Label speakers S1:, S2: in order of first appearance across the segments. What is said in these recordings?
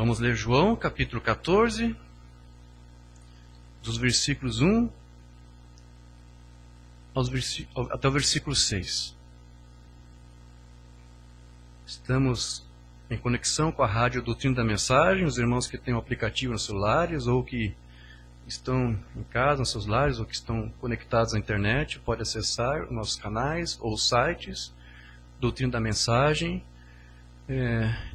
S1: Vamos ler João, capítulo 14, dos versículos 1 até o versículo 6. Estamos em conexão com a rádio Doutrina da Mensagem. Os irmãos que têm o aplicativo nos celulares ou que estão em casa, nos seus lares, ou que estão conectados à internet, podem acessar nossos canais ou sites, Doutrina da Mensagem,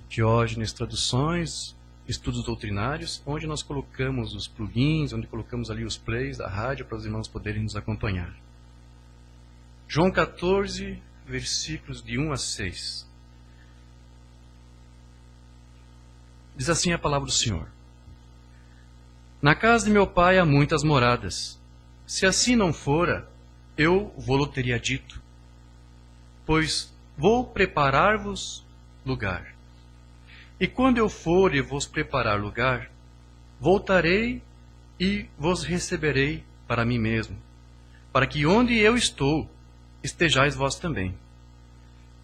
S1: Diógenes Traduções, Estudos Doutrinários, onde nós colocamos os plugins, onde colocamos ali os plays da rádio para os irmãos poderem nos acompanhar. João 14, versículos de 1 a 6. Diz assim a palavra do Senhor: Na casa de meu pai há muitas moradas. Se assim não fora, eu vou-lo teria dito. Pois vou preparar-vos lugar. E quando eu for e vos preparar lugar, voltarei e vos receberei para mim mesmo, para que onde eu estou, estejais vós também.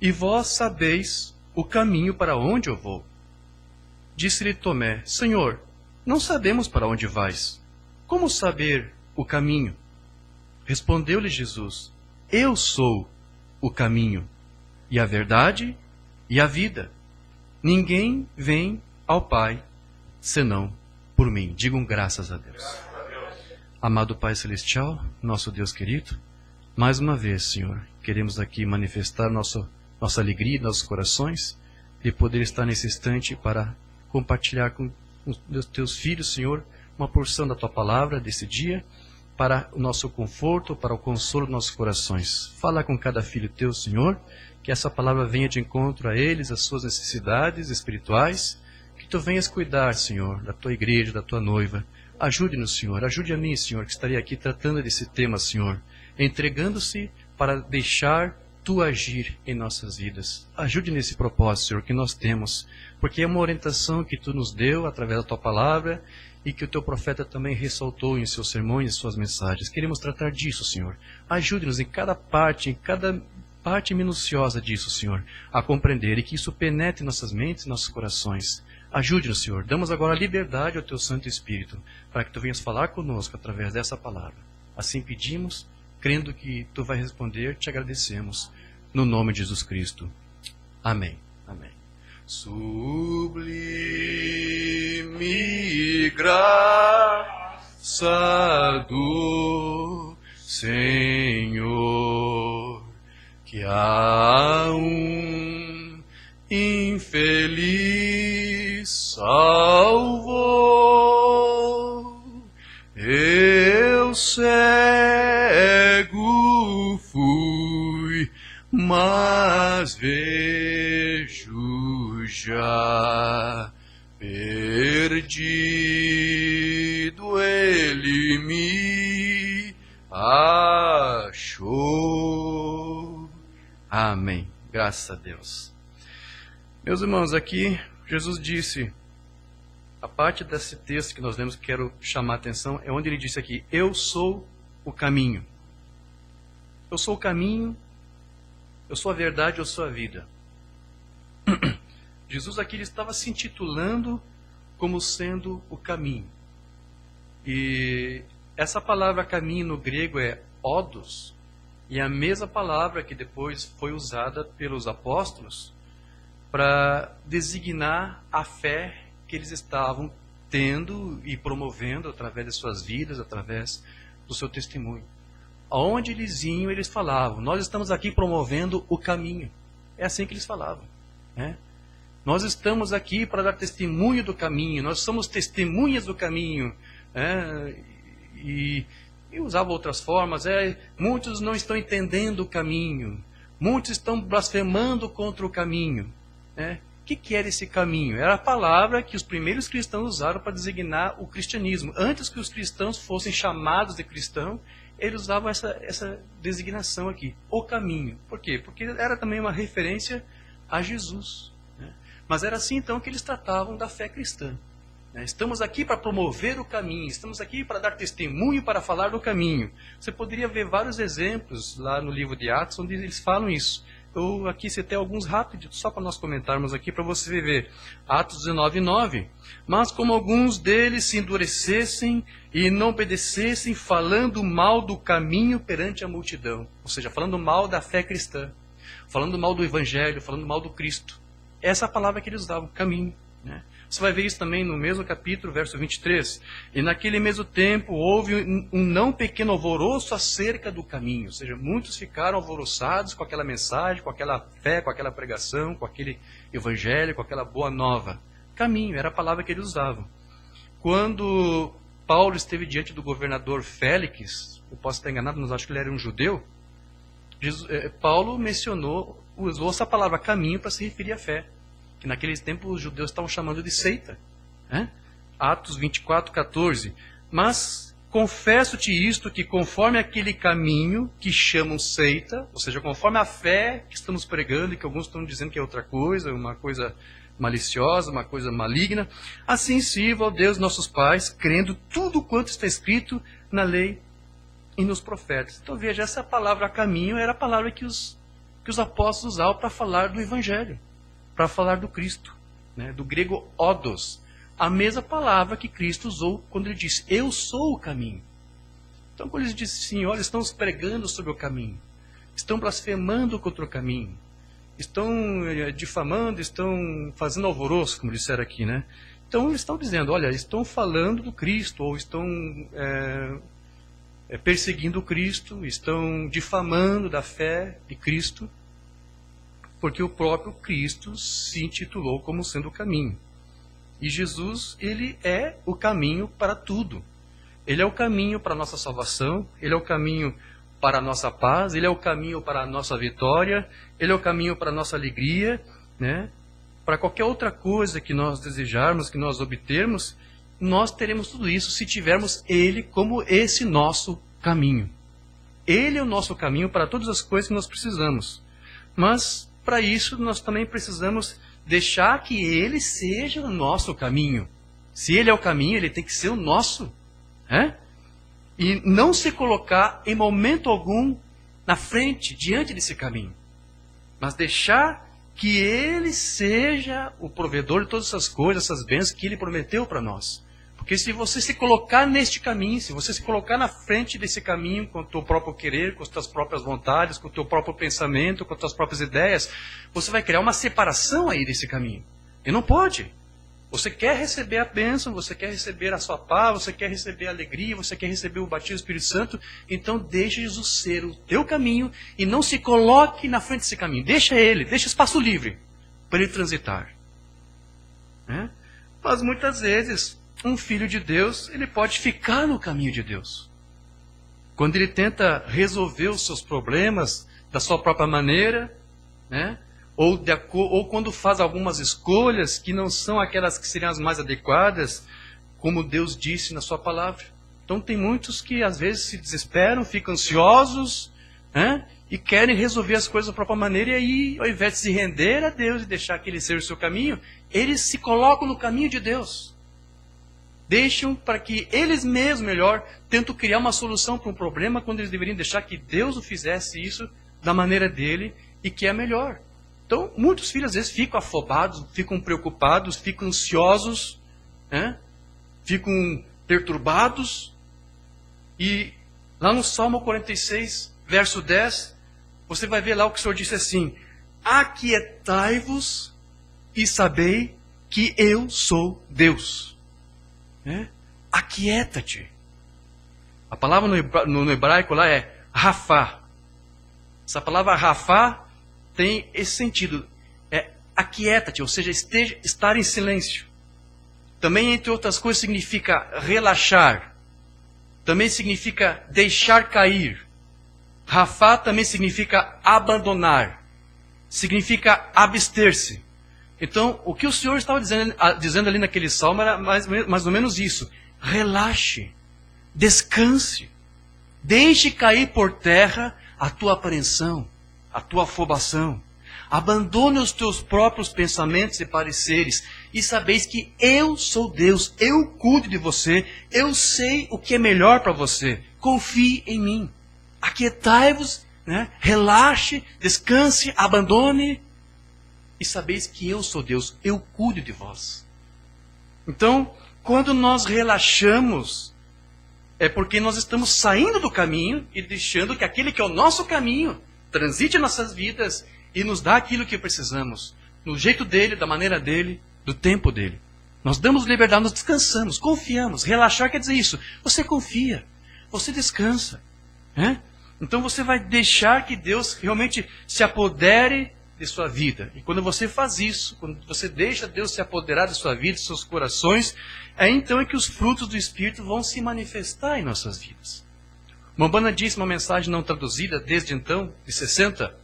S1: E vós sabeis o caminho para onde eu vou. Disse-lhe Tomé: Senhor, não sabemos para onde vais. Como saber o caminho? Respondeu-lhe Jesus: Eu sou o caminho, e a verdade, e a vida. Ninguém vem ao Pai, senão por mim. Digam graças a Deus. Amado Pai Celestial, nosso Deus querido, mais uma vez, Senhor, queremos aqui manifestar nossa alegria em nossos corações, de poder estar nesse instante para compartilhar com os teus filhos, Senhor, uma porção da tua palavra desse dia, para o nosso conforto, para o consolo dos nossos corações. Fala com cada filho teu, Senhor, que essa palavra venha de encontro a eles, às suas necessidades espirituais, que tu venhas cuidar, Senhor, da tua igreja, da tua noiva. Ajude-nos, Senhor, ajude a mim, Senhor, que estarei aqui tratando desse tema, Senhor, entregando-se para deixar tu agir em nossas vidas. Ajude nesse propósito, Senhor, que nós temos, porque é uma orientação que tu nos deu através da tua palavra e que o teu profeta também ressaltou em seus sermões e suas mensagens. Queremos tratar disso, Senhor. Ajude-nos em cada parte minuciosa disso, Senhor, a compreender e que isso penetre em nossas mentes e nossos corações. Ajude-nos, Senhor. Damos agora liberdade ao teu Santo Espírito para que tu venhas falar conosco através dessa palavra. Assim pedimos, crendo que tu vais responder, te agradecemos. No nome de Jesus Cristo. Amém. Amém. Sublime graça do Senhor, que a infeliz salvou. Eu cego fui, mas vejo já. Perdido ele me achou. Amém. Graças a Deus. Meus irmãos, aqui Jesus disse, a parte desse texto que nós lemos que quero chamar a atenção é onde ele disse aqui: Eu sou o caminho. Eu sou o caminho, eu sou a verdade, eu sou a vida. Jesus aqui ele estava se intitulando como sendo o caminho. E essa palavra caminho no grego é odos, e é a mesma palavra que depois foi usada pelos apóstolos para designar a fé que eles estavam tendo e promovendo através de suas vidas, através do seu testemunho. Aonde eles iam, eles falavam: nós estamos aqui promovendo o caminho. É assim que eles falavam, né? Nós estamos aqui para dar testemunho do caminho, nós somos testemunhas do caminho, né? E usava outras formas. Muitos não estão entendendo o caminho, muitos estão blasfemando contra o caminho, né? O que era esse caminho? Era a palavra que os primeiros cristãos usaram para designar o cristianismo. Antes que os cristãos fossem chamados de cristão, eles usavam essa designação aqui, o caminho. Por quê? Porque era também uma referência a Jesus, né? Mas era assim então que eles tratavam da fé cristã, né? Estamos aqui para promover o caminho, estamos aqui para dar testemunho, para falar do caminho. Você poderia ver vários exemplos lá no livro de Atos onde eles falam isso. Eu aqui citei alguns rápidos, só para nós comentarmos aqui, para você ver. Atos 19:9. Mas como alguns deles se endurecessem e não obedecessem, falando mal do caminho perante a multidão. Ou seja, falando mal da fé cristã, falando mal do evangelho, falando mal do Cristo. Essa é a palavra que eles usavam, caminho, né? Você vai ver isso também no mesmo capítulo, verso 23. E naquele mesmo tempo houve um não pequeno alvoroço acerca do caminho. Ou seja, muitos ficaram alvoroçados com aquela mensagem, com aquela fé, com aquela pregação, com aquele evangelho, com aquela boa nova. Caminho, era a palavra que eles usavam. Quando Paulo esteve diante do governador Félix, eu posso estar enganado, mas acho que ele era um judeu, Paulo usou essa palavra caminho para se referir à fé. Que naqueles tempos os judeus estavam chamando de seita. Né? Atos 24:14. Mas confesso-te isto, que conforme aquele caminho que chamam seita, ou seja, conforme a fé que estamos pregando, e que alguns estão dizendo que é outra coisa, uma coisa maliciosa, uma coisa maligna, assim sirva ao Deus nossos pais, crendo tudo quanto está escrito na lei e nos profetas. Então veja, essa palavra caminho era a palavra que os apóstolos usavam para falar do evangelho, para falar do Cristo, né? Do grego odos, a mesma palavra que Cristo usou quando ele disse, eu sou o caminho. Então quando ele disse assim, olha, estão pregando sobre o caminho, estão blasfemando contra o caminho, estão difamando, estão fazendo alvoroço, como disseram aqui, né? Então eles estão dizendo, olha, estão falando do Cristo, ou estão perseguindo o Cristo, estão difamando da fé de Cristo, porque o próprio Cristo se intitulou como sendo o caminho. E Jesus, ele é o caminho para tudo. Ele é o caminho para a nossa salvação, ele é o caminho para a nossa paz, ele é o caminho para a nossa vitória, ele é o caminho para a nossa alegria, né? Para qualquer outra coisa que nós desejarmos, que nós obtermos, nós teremos tudo isso se tivermos ele como esse nosso caminho. Ele é o nosso caminho para todas as coisas que nós precisamos. Mas para isso, nós também precisamos deixar que ele seja o nosso caminho. Se ele é o caminho, ele tem que ser o nosso. Né? E não se colocar em momento algum na frente, diante desse caminho. Mas deixar que ele seja o provedor de todas essas coisas, essas bênçãos que ele prometeu para nós. Porque se você se colocar neste caminho, se você se colocar na frente desse caminho com o teu próprio querer, com as tuas próprias vontades, com o teu próprio pensamento, com as tuas próprias ideias, você vai criar uma separação aí desse caminho. E não pode. Você quer receber a bênção, você quer receber a sua paz, você quer receber a alegria, você quer receber o batismo do Espírito Santo, então deixa Jesus ser o teu caminho e não se coloque na frente desse caminho. Deixa ele, deixa espaço livre para ele transitar. Né? Mas muitas vezes um filho de Deus, ele pode ficar no caminho de Deus. Quando ele tenta resolver os seus problemas da sua própria maneira, né? Ou quando faz algumas escolhas que não são aquelas que seriam as mais adequadas, como Deus disse na sua palavra. Então tem muitos que às vezes se desesperam, ficam ansiosos, né? E querem resolver as coisas da própria maneira, e aí, ao invés de se render a Deus e deixar que ele seja o seu caminho, eles se colocam no caminho de Deus. Deixam para que eles mesmos, melhor, tentam criar uma solução para um problema, quando eles deveriam deixar que Deus o fizesse isso da maneira dele e que é melhor. Então, muitos filhos às vezes ficam afobados, ficam preocupados, ficam ansiosos, né? Ficam perturbados. E lá no Salmo 46, verso 10, você vai ver lá o que o Senhor disse assim: aquietai-vos e sabei que eu sou Deus. Né? Aquieta-te. A palavra no hebraico lá é rafá. Essa palavra rafá tem esse sentido. É aquieta-te, ou seja, estar em silêncio. Também, entre outras coisas, significa relaxar. Também significa deixar cair. Rafá também significa abandonar. Significa abster-se. Então, o que o Senhor estava dizendo ali naquele salmo era mais ou menos isso. Relaxe, descanse, deixe cair por terra a tua apreensão, a tua afobação. Abandone os teus próprios pensamentos e pareceres e sabeis que eu sou Deus, eu cuido de você, eu sei o que é melhor para você. Confie em mim. Aquietai-vos né? Relaxe, descanse, abandone. E sabeis que eu sou Deus, eu cuido de vós. Então, quando nós relaxamos, é porque nós estamos saindo do caminho e deixando que aquele que é o nosso caminho transite nossas vidas e nos dá aquilo que precisamos, no jeito dele, da maneira dele, do tempo dele. Nós damos liberdade, nós descansamos, confiamos. Relaxar quer dizer isso. Você confia, você descansa. Né? Então você vai deixar que Deus realmente se apodere de sua vida. E quando você faz isso, quando você deixa Deus se apoderar de sua vida, de seus corações, então é que os frutos do Espírito vão se manifestar em nossas vidas. Mombana disse uma mensagem não traduzida desde então, de 60.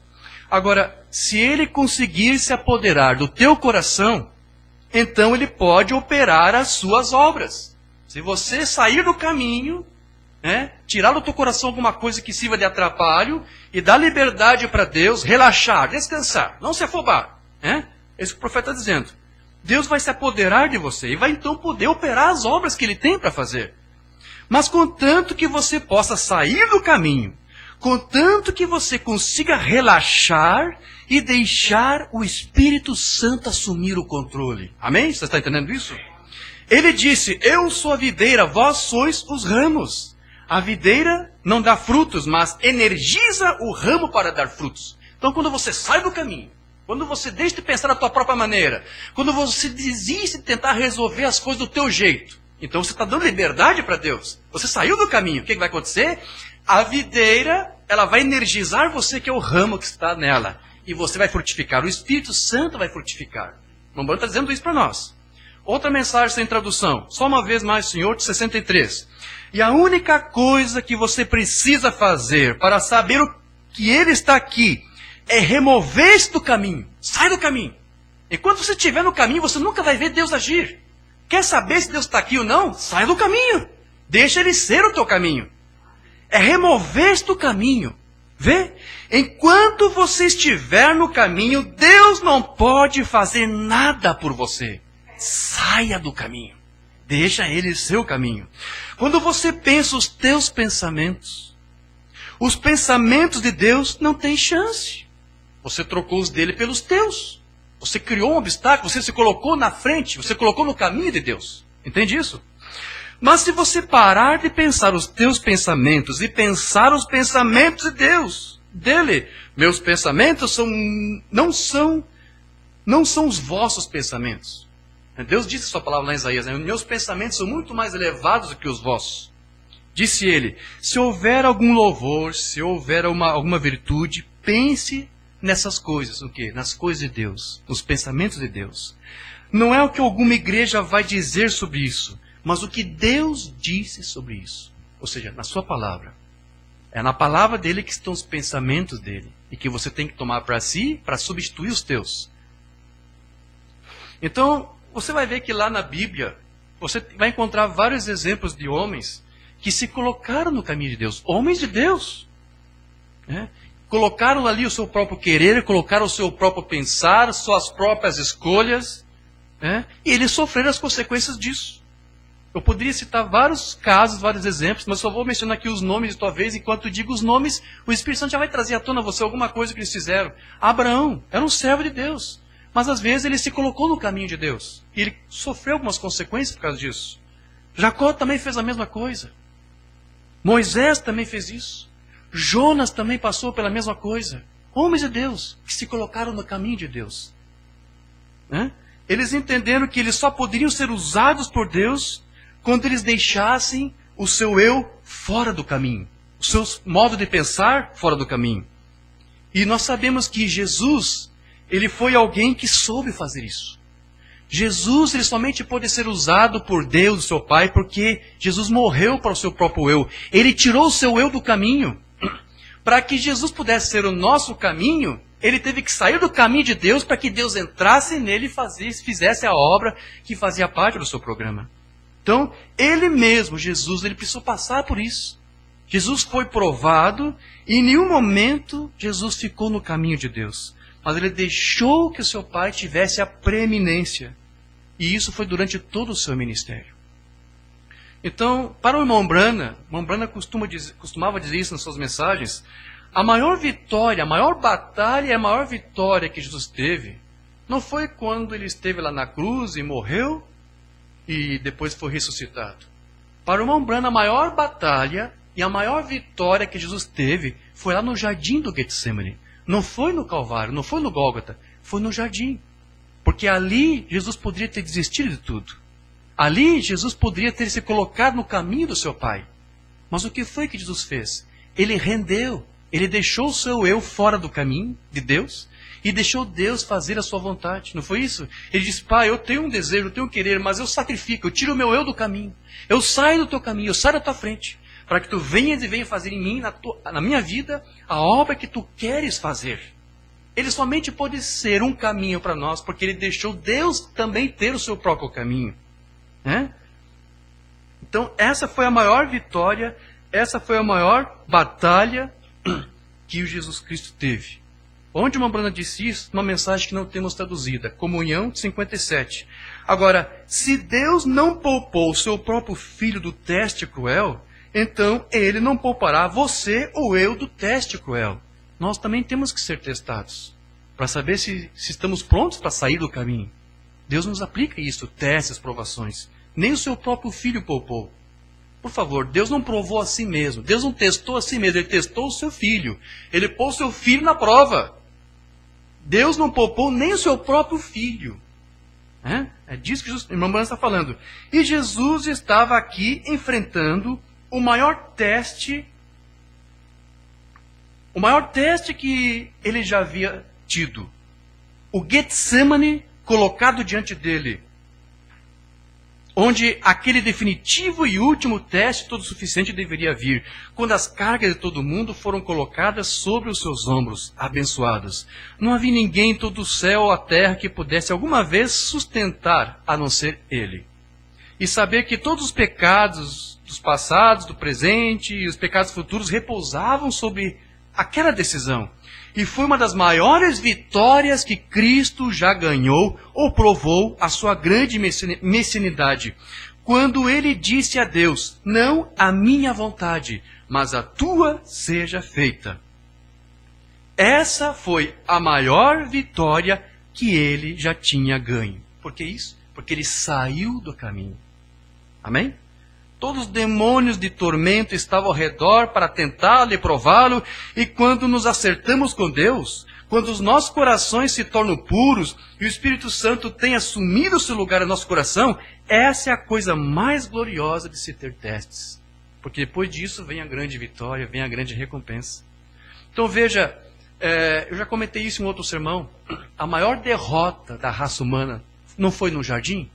S1: Agora, se ele conseguir se apoderar do teu coração, então ele pode operar as suas obras. Se você sair do caminho, né, tirar do teu coração alguma coisa que sirva de atrapalho e dar liberdade para Deus, relaxar, descansar, não se afobar. Né? É isso que o profeta está dizendo. Deus vai se apoderar de você e vai então poder operar as obras que ele tem para fazer. Mas contanto que você possa sair do caminho, contanto que você consiga relaxar e deixar o Espírito Santo assumir o controle. Amém? Você está entendendo isso? Ele disse, eu sou a videira, vós sois os ramos. A videira não dá frutos, mas energiza o ramo para dar frutos. Então quando você sai do caminho, quando você deixa de pensar da tua própria maneira, quando você desiste de tentar resolver as coisas do teu jeito, então você está dando liberdade para Deus. Você saiu do caminho. O que vai acontecer? A videira, ela vai energizar você, que é o ramo que está nela. E você vai frutificar. O Espírito Santo vai frutificar. O Mombana está dizendo isso para nós. Outra mensagem sem tradução. Só uma vez mais, Senhor, de 63. E a única coisa que você precisa fazer para saber o que Ele está aqui é remover-se do caminho. Sai do caminho. Enquanto você estiver no caminho, você nunca vai ver Deus agir. Quer saber se Deus está aqui ou não? Sai do caminho. Deixa Ele ser o teu caminho. É remover-se do caminho. Vê? Enquanto você estiver no caminho, Deus não pode fazer nada por você. Saia do caminho. Deixa Ele ser o caminho. Quando você pensa os teus pensamentos, os pensamentos de Deus não têm chance. Você trocou os dele pelos teus. Você criou um obstáculo, você se colocou na frente, você colocou no caminho de Deus. Entende isso? Mas se você parar de pensar os teus pensamentos e pensar os pensamentos de Deus, dele, meus pensamentos não são os vossos pensamentos. Deus disse a sua palavra lá em Isaías, né? Meus pensamentos são muito mais elevados do que os vossos. Disse ele, se houver algum louvor, se houver alguma virtude, pense nessas coisas, o quê? Nas coisas de Deus, nos pensamentos de Deus. Não é o que alguma igreja vai dizer sobre isso, mas o que Deus disse sobre isso. Ou seja, na sua palavra. É na palavra dele que estão os pensamentos dele. E que você tem que tomar para si, para substituir os teus. Então, você vai ver que lá na Bíblia, você vai encontrar vários exemplos de homens que se colocaram no caminho de Deus. Homens de Deus. Né? Colocaram ali o seu próprio querer, colocaram o seu próprio pensar, suas próprias escolhas. Né? E eles sofreram as consequências disso. Eu poderia citar vários casos, vários exemplos, mas só vou mencionar aqui os nomes de tua vez. Enquanto eu digo os nomes, o Espírito Santo já vai trazer à tona a você alguma coisa que eles fizeram. Abraão era um servo de Deus. Mas às vezes ele se colocou no caminho de Deus. E ele sofreu algumas consequências por causa disso. Jacó também fez a mesma coisa. Moisés também fez isso. Jonas também passou pela mesma coisa. Homens de Deus que se colocaram no caminho de Deus. Né? Eles entenderam que eles só poderiam ser usados por Deus quando eles deixassem o seu eu fora do caminho. O seu modo de pensar fora do caminho. E nós sabemos que Jesus, ele foi alguém que soube fazer isso. Jesus, ele somente pôde ser usado por Deus, o seu Pai, porque Jesus morreu para o seu próprio eu. Ele tirou o seu eu do caminho. Para que Jesus pudesse ser o nosso caminho, ele teve que sair do caminho de Deus para que Deus entrasse nele e fizesse a obra que fazia parte do seu programa. Então, ele mesmo, Jesus, ele precisou passar por isso. Jesus foi provado e em nenhum momento Jesus ficou no caminho de Deus. Mas ele deixou que o seu Pai tivesse a preeminência. E isso foi durante todo o seu ministério. Então, para o irmão Brana costumava dizer isso nas suas mensagens, A maior vitória, a maior batalha e a maior vitória que Jesus teve não foi quando ele esteve lá na cruz e morreu e depois foi ressuscitado. Para o irmão Branham, a maior batalha e a maior vitória que Jesus teve foi lá no jardim do Getsemane. Não foi no Calvário, não foi no Gólgota, foi no jardim. Porque ali Jesus poderia ter desistido de tudo. Ali Jesus poderia ter se colocado no caminho do seu Pai. Mas o que foi que Jesus fez? Ele rendeu, ele deixou o seu eu fora do caminho de Deus e deixou Deus fazer a sua vontade. Não foi isso? Ele disse: Pai, eu tenho um desejo, eu tenho um querer, mas eu sacrifico, eu tiro o meu eu do caminho. Eu saio do teu caminho, eu saio da tua frente, para que tu venhas e venha fazer em mim, na minha vida, a obra que tu queres fazer. Ele somente pode ser um caminho para nós, porque ele deixou Deus também ter o seu próprio caminho. Né? Então, essa foi a maior vitória, essa foi a maior batalha que o Jesus Cristo teve. Onde uma Branham disse isso? Uma mensagem que não temos traduzida. Comunhão 57. Agora, se Deus não poupou o seu próprio filho do teste cruel, então ele não poupará você ou eu do teste cruel. Nós também temos que ser testados, para saber se estamos prontos para sair do caminho. Deus nos aplica isso, testes, provações. Nem o seu próprio filho poupou. Por favor, Deus não provou a si mesmo. Deus não testou a si mesmo, ele testou o seu filho. Ele pôs o seu filho na prova. Deus não poupou nem o seu próprio filho. É disso que o irmão Branham está falando. E Jesus estava aqui enfrentando o maior teste que ele já havia tido. O Getsemane colocado diante dele, onde aquele definitivo e último teste todo suficiente deveria vir, quando as cargas de todo mundo foram colocadas sobre os seus ombros, abençoados. Não havia ninguém em todo o céu ou a terra que pudesse alguma vez sustentar, a não ser ele. E saber que todos os pecados dos passados, do presente e os pecados futuros repousavam sobre aquela decisão. E foi uma das maiores vitórias que Cristo já ganhou ou provou a sua grande messianidade. Quando ele disse a Deus: não a minha vontade, mas a tua seja feita. Essa foi a maior vitória que ele já tinha ganho. Por que isso? Porque ele saiu do caminho. Amém? Todos os demônios de tormento estavam ao redor para tentá-lo e prová-lo. E quando nos acertamos com Deus, quando os nossos corações se tornam puros e o Espírito Santo tem assumido o seu lugar no nosso coração, essa é a coisa mais gloriosa de se ter testes. Porque depois disso vem a grande vitória, vem a grande recompensa. Então veja, eu já comentei isso em outro sermão. A maior derrota da raça humana não foi no jardim,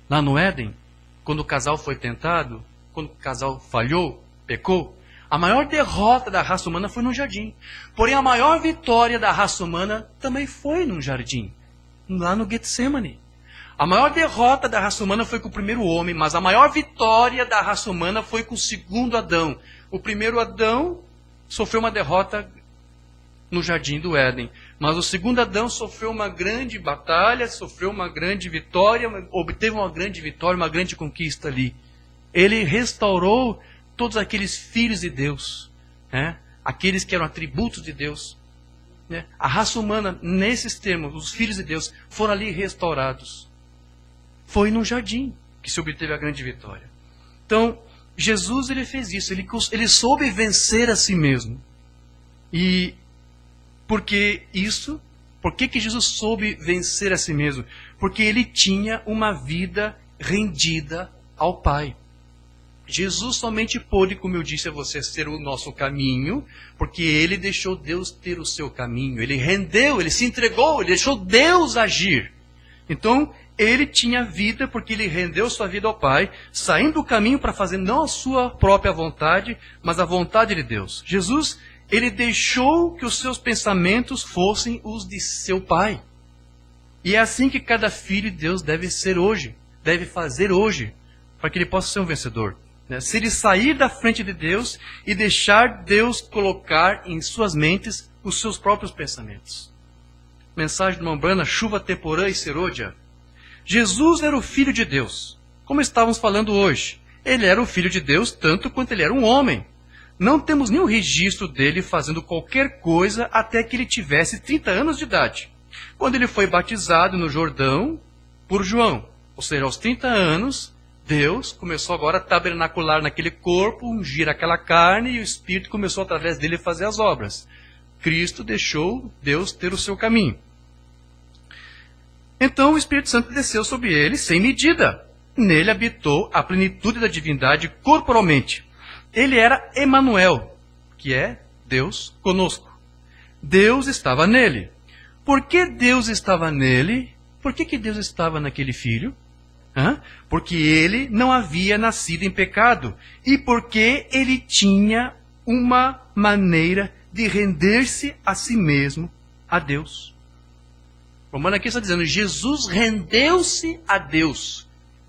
S1: lá no Éden, quando o casal foi tentado, quando o casal falhou, pecou. A maior derrota da raça humana foi no jardim. Porém, a maior vitória da raça humana também foi no jardim, lá no Getsemane. A maior derrota da raça humana foi com o primeiro homem, mas a maior vitória da raça humana foi com o segundo Adão. O primeiro Adão sofreu uma derrota no jardim do Éden, mas o segundo Adão sofreu uma grande batalha, sofreu uma grande vitória, obteve uma grande vitória, uma grande conquista ali. Ele restaurou todos aqueles filhos de Deus, aqueles que eram atributos de Deus. A raça humana, nesses termos, os filhos de Deus, foram ali restaurados. Foi no jardim que se obteve a grande vitória. Então, Jesus ele fez isso, ele soube vencer a si mesmo. E por que isso? Por que Jesus soube vencer a si mesmo? Porque ele tinha uma vida rendida ao Pai. Jesus somente pôde, como eu disse a você, ser o nosso caminho, porque ele deixou Deus ter o seu caminho. Ele rendeu, ele se entregou, ele deixou Deus agir. Então, ele tinha vida porque ele rendeu sua vida ao Pai, saindo do caminho para fazer não a sua própria vontade, mas a vontade de Deus. Jesus, ele deixou que os seus pensamentos fossem os de seu Pai. E é assim que cada filho de Deus deve ser hoje, deve fazer hoje, para que ele possa ser um vencedor. Se ele sair da frente de Deus e deixar Deus colocar em suas mentes os seus próprios pensamentos. Mensagem do irmão Branham, chuva temporã e serôdia. Jesus era o Filho de Deus, como estávamos falando hoje. Ele era o Filho de Deus tanto quanto ele era um homem. não temos nenhum registro dele fazendo qualquer coisa até que ele tivesse 30 anos de idade, quando ele foi batizado no Jordão por João. Ou seja, aos 30 anos, Deus começou agora a tabernacular naquele corpo, ungir aquela carne, e o Espírito começou através dele a fazer as obras. Cristo deixou Deus ter o seu caminho. Então o Espírito Santo desceu sobre ele sem medida. Nele habitou a plenitude da divindade corporalmente. Ele era Emanuel, que é Deus conosco. Deus estava nele. Por que Deus estava nele? Por que Deus estava naquele filho? Porque ele não havia nascido em pecado. E porque ele tinha uma maneira de render-se a si mesmo a Deus. O Romano aqui está dizendo, Jesus rendeu-se a Deus.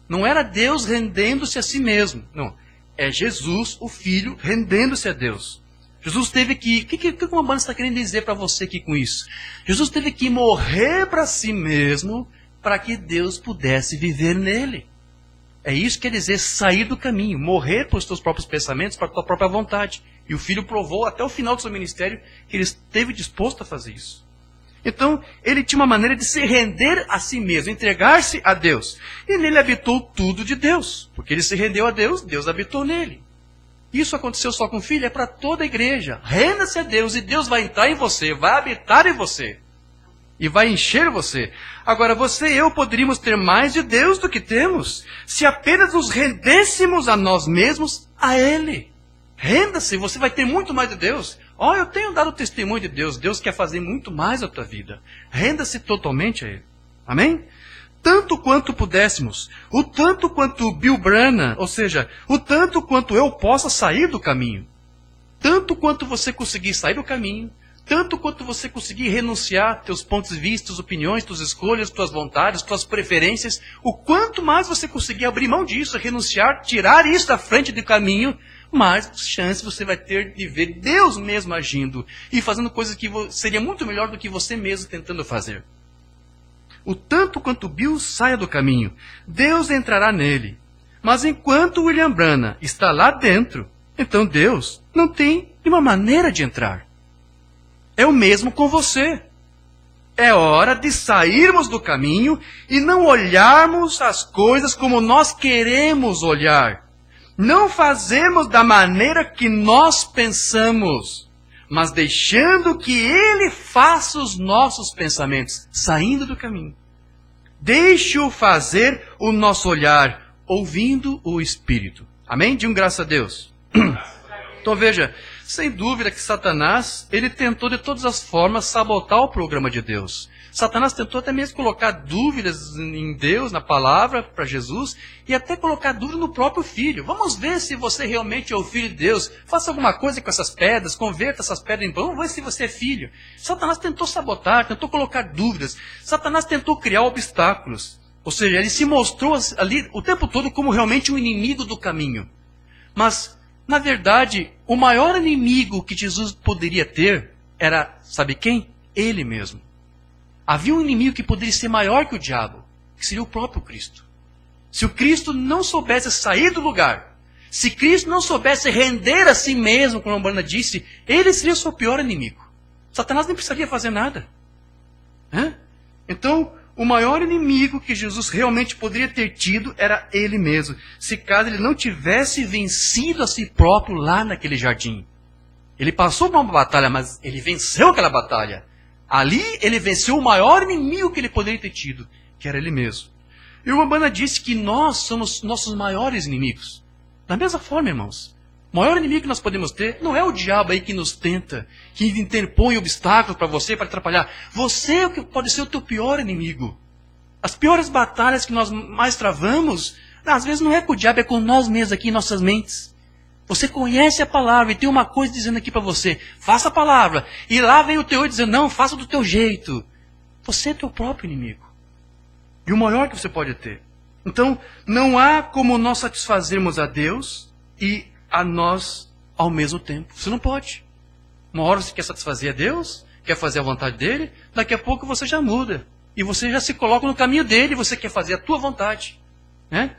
S1: Não era Deus rendendo-se a si mesmo. Não. É Jesus, o Filho, rendendo-se a Deus. Jesus teve que... O que o Romano está querendo dizer para você aqui com isso? Jesus teve que morrer para si mesmo para que Deus pudesse viver nele. É isso que quer dizer sair do caminho, morrer para os teus próprios pensamentos, para a tua própria vontade. E o Filho provou até o final do seu ministério que ele esteve disposto a fazer isso. Então, ele tinha uma maneira de se render a si mesmo, entregar-se a Deus. E nele habitou tudo de Deus. Porque ele se rendeu a Deus, Deus habitou nele. Isso aconteceu só com o Filho, é para toda a igreja. Renda-se a Deus e Deus vai entrar em você, vai habitar em você. E vai encher você. Agora, você e eu poderíamos ter mais de Deus do que temos, se apenas nos rendêssemos a nós mesmos a Ele. Renda-se, você vai ter muito mais de Deus. Eu tenho dado testemunho de Deus. Deus quer fazer muito mais na tua vida. Renda-se totalmente a Ele. Amém? Tanto quanto pudéssemos. O tanto quanto Bill Branham, ou seja, o tanto quanto eu possa sair do caminho. Tanto quanto você conseguir sair do caminho. Tanto quanto você conseguir renunciar teus pontos de vista, tuas opiniões, tuas escolhas, tuas vontades, tuas preferências, o quanto mais você conseguir abrir mão disso, renunciar, tirar isso da frente do caminho, mais chance você vai ter de ver Deus mesmo agindo e fazendo coisas que seria muito melhor do que você mesmo tentando fazer. O tanto quanto Bill saia do caminho, Deus entrará nele. Mas enquanto William Branham está lá dentro, então Deus não tem nenhuma maneira de entrar. É o mesmo com você. É hora de sairmos do caminho e não olharmos as coisas como nós queremos olhar. Não fazemos da maneira que nós pensamos, mas deixando que Ele faça os nossos pensamentos, saindo do caminho. Deixe-o fazer o nosso olhar, ouvindo o Espírito. Amém? Digam graças a Deus. Então veja, sem dúvida que Satanás, ele tentou de todas as formas sabotar o programa de Deus. Satanás tentou até mesmo colocar dúvidas em Deus, na palavra, para Jesus, e até colocar dúvida no próprio Filho. Vamos ver se você realmente é o Filho de Deus. Faça alguma coisa com essas pedras, converta essas pedras em pão, vamos ver se você é filho. Satanás tentou sabotar, tentou colocar dúvidas. Satanás tentou criar obstáculos. Ou seja, ele se mostrou ali o tempo todo como realmente um inimigo do caminho. Mas, na verdade, o maior inimigo que Jesus poderia ter era, sabe quem? Ele mesmo. Havia um inimigo que poderia ser maior que o diabo, que seria o próprio Cristo. Se o Cristo não soubesse sair do lugar, se Cristo não soubesse render a si mesmo, como a Bruna disse, ele seria o seu pior inimigo. Satanás nem precisaria fazer nada. Então, o maior inimigo que Jesus realmente poderia ter tido era ele mesmo, se caso ele não tivesse vencido a si próprio lá naquele jardim. Ele passou por uma batalha, mas ele venceu aquela batalha. Ali ele venceu o maior inimigo que ele poderia ter tido, que era ele mesmo. E o Urbana disse que nós somos nossos maiores inimigos. Da mesma forma, irmãos, o maior inimigo que nós podemos ter não é o diabo aí que nos tenta, que interpõe obstáculos para você, para atrapalhar. Você é o que pode ser o teu pior inimigo. As piores batalhas que nós mais travamos, às vezes não é com o diabo, é com nós mesmos aqui em nossas mentes. Você conhece a palavra e tem uma coisa dizendo aqui para você, faça a palavra. E lá vem o teu dizendo, não, faça do teu jeito. Você é teu próprio inimigo. E o maior que você pode ter. Então, não há como nós satisfazermos a Deus e a nós ao mesmo tempo. Você não pode. Uma hora você quer satisfazer a Deus, quer fazer a vontade dele, daqui a pouco você já muda. E você já se coloca no caminho dele, você quer fazer a tua vontade. Né?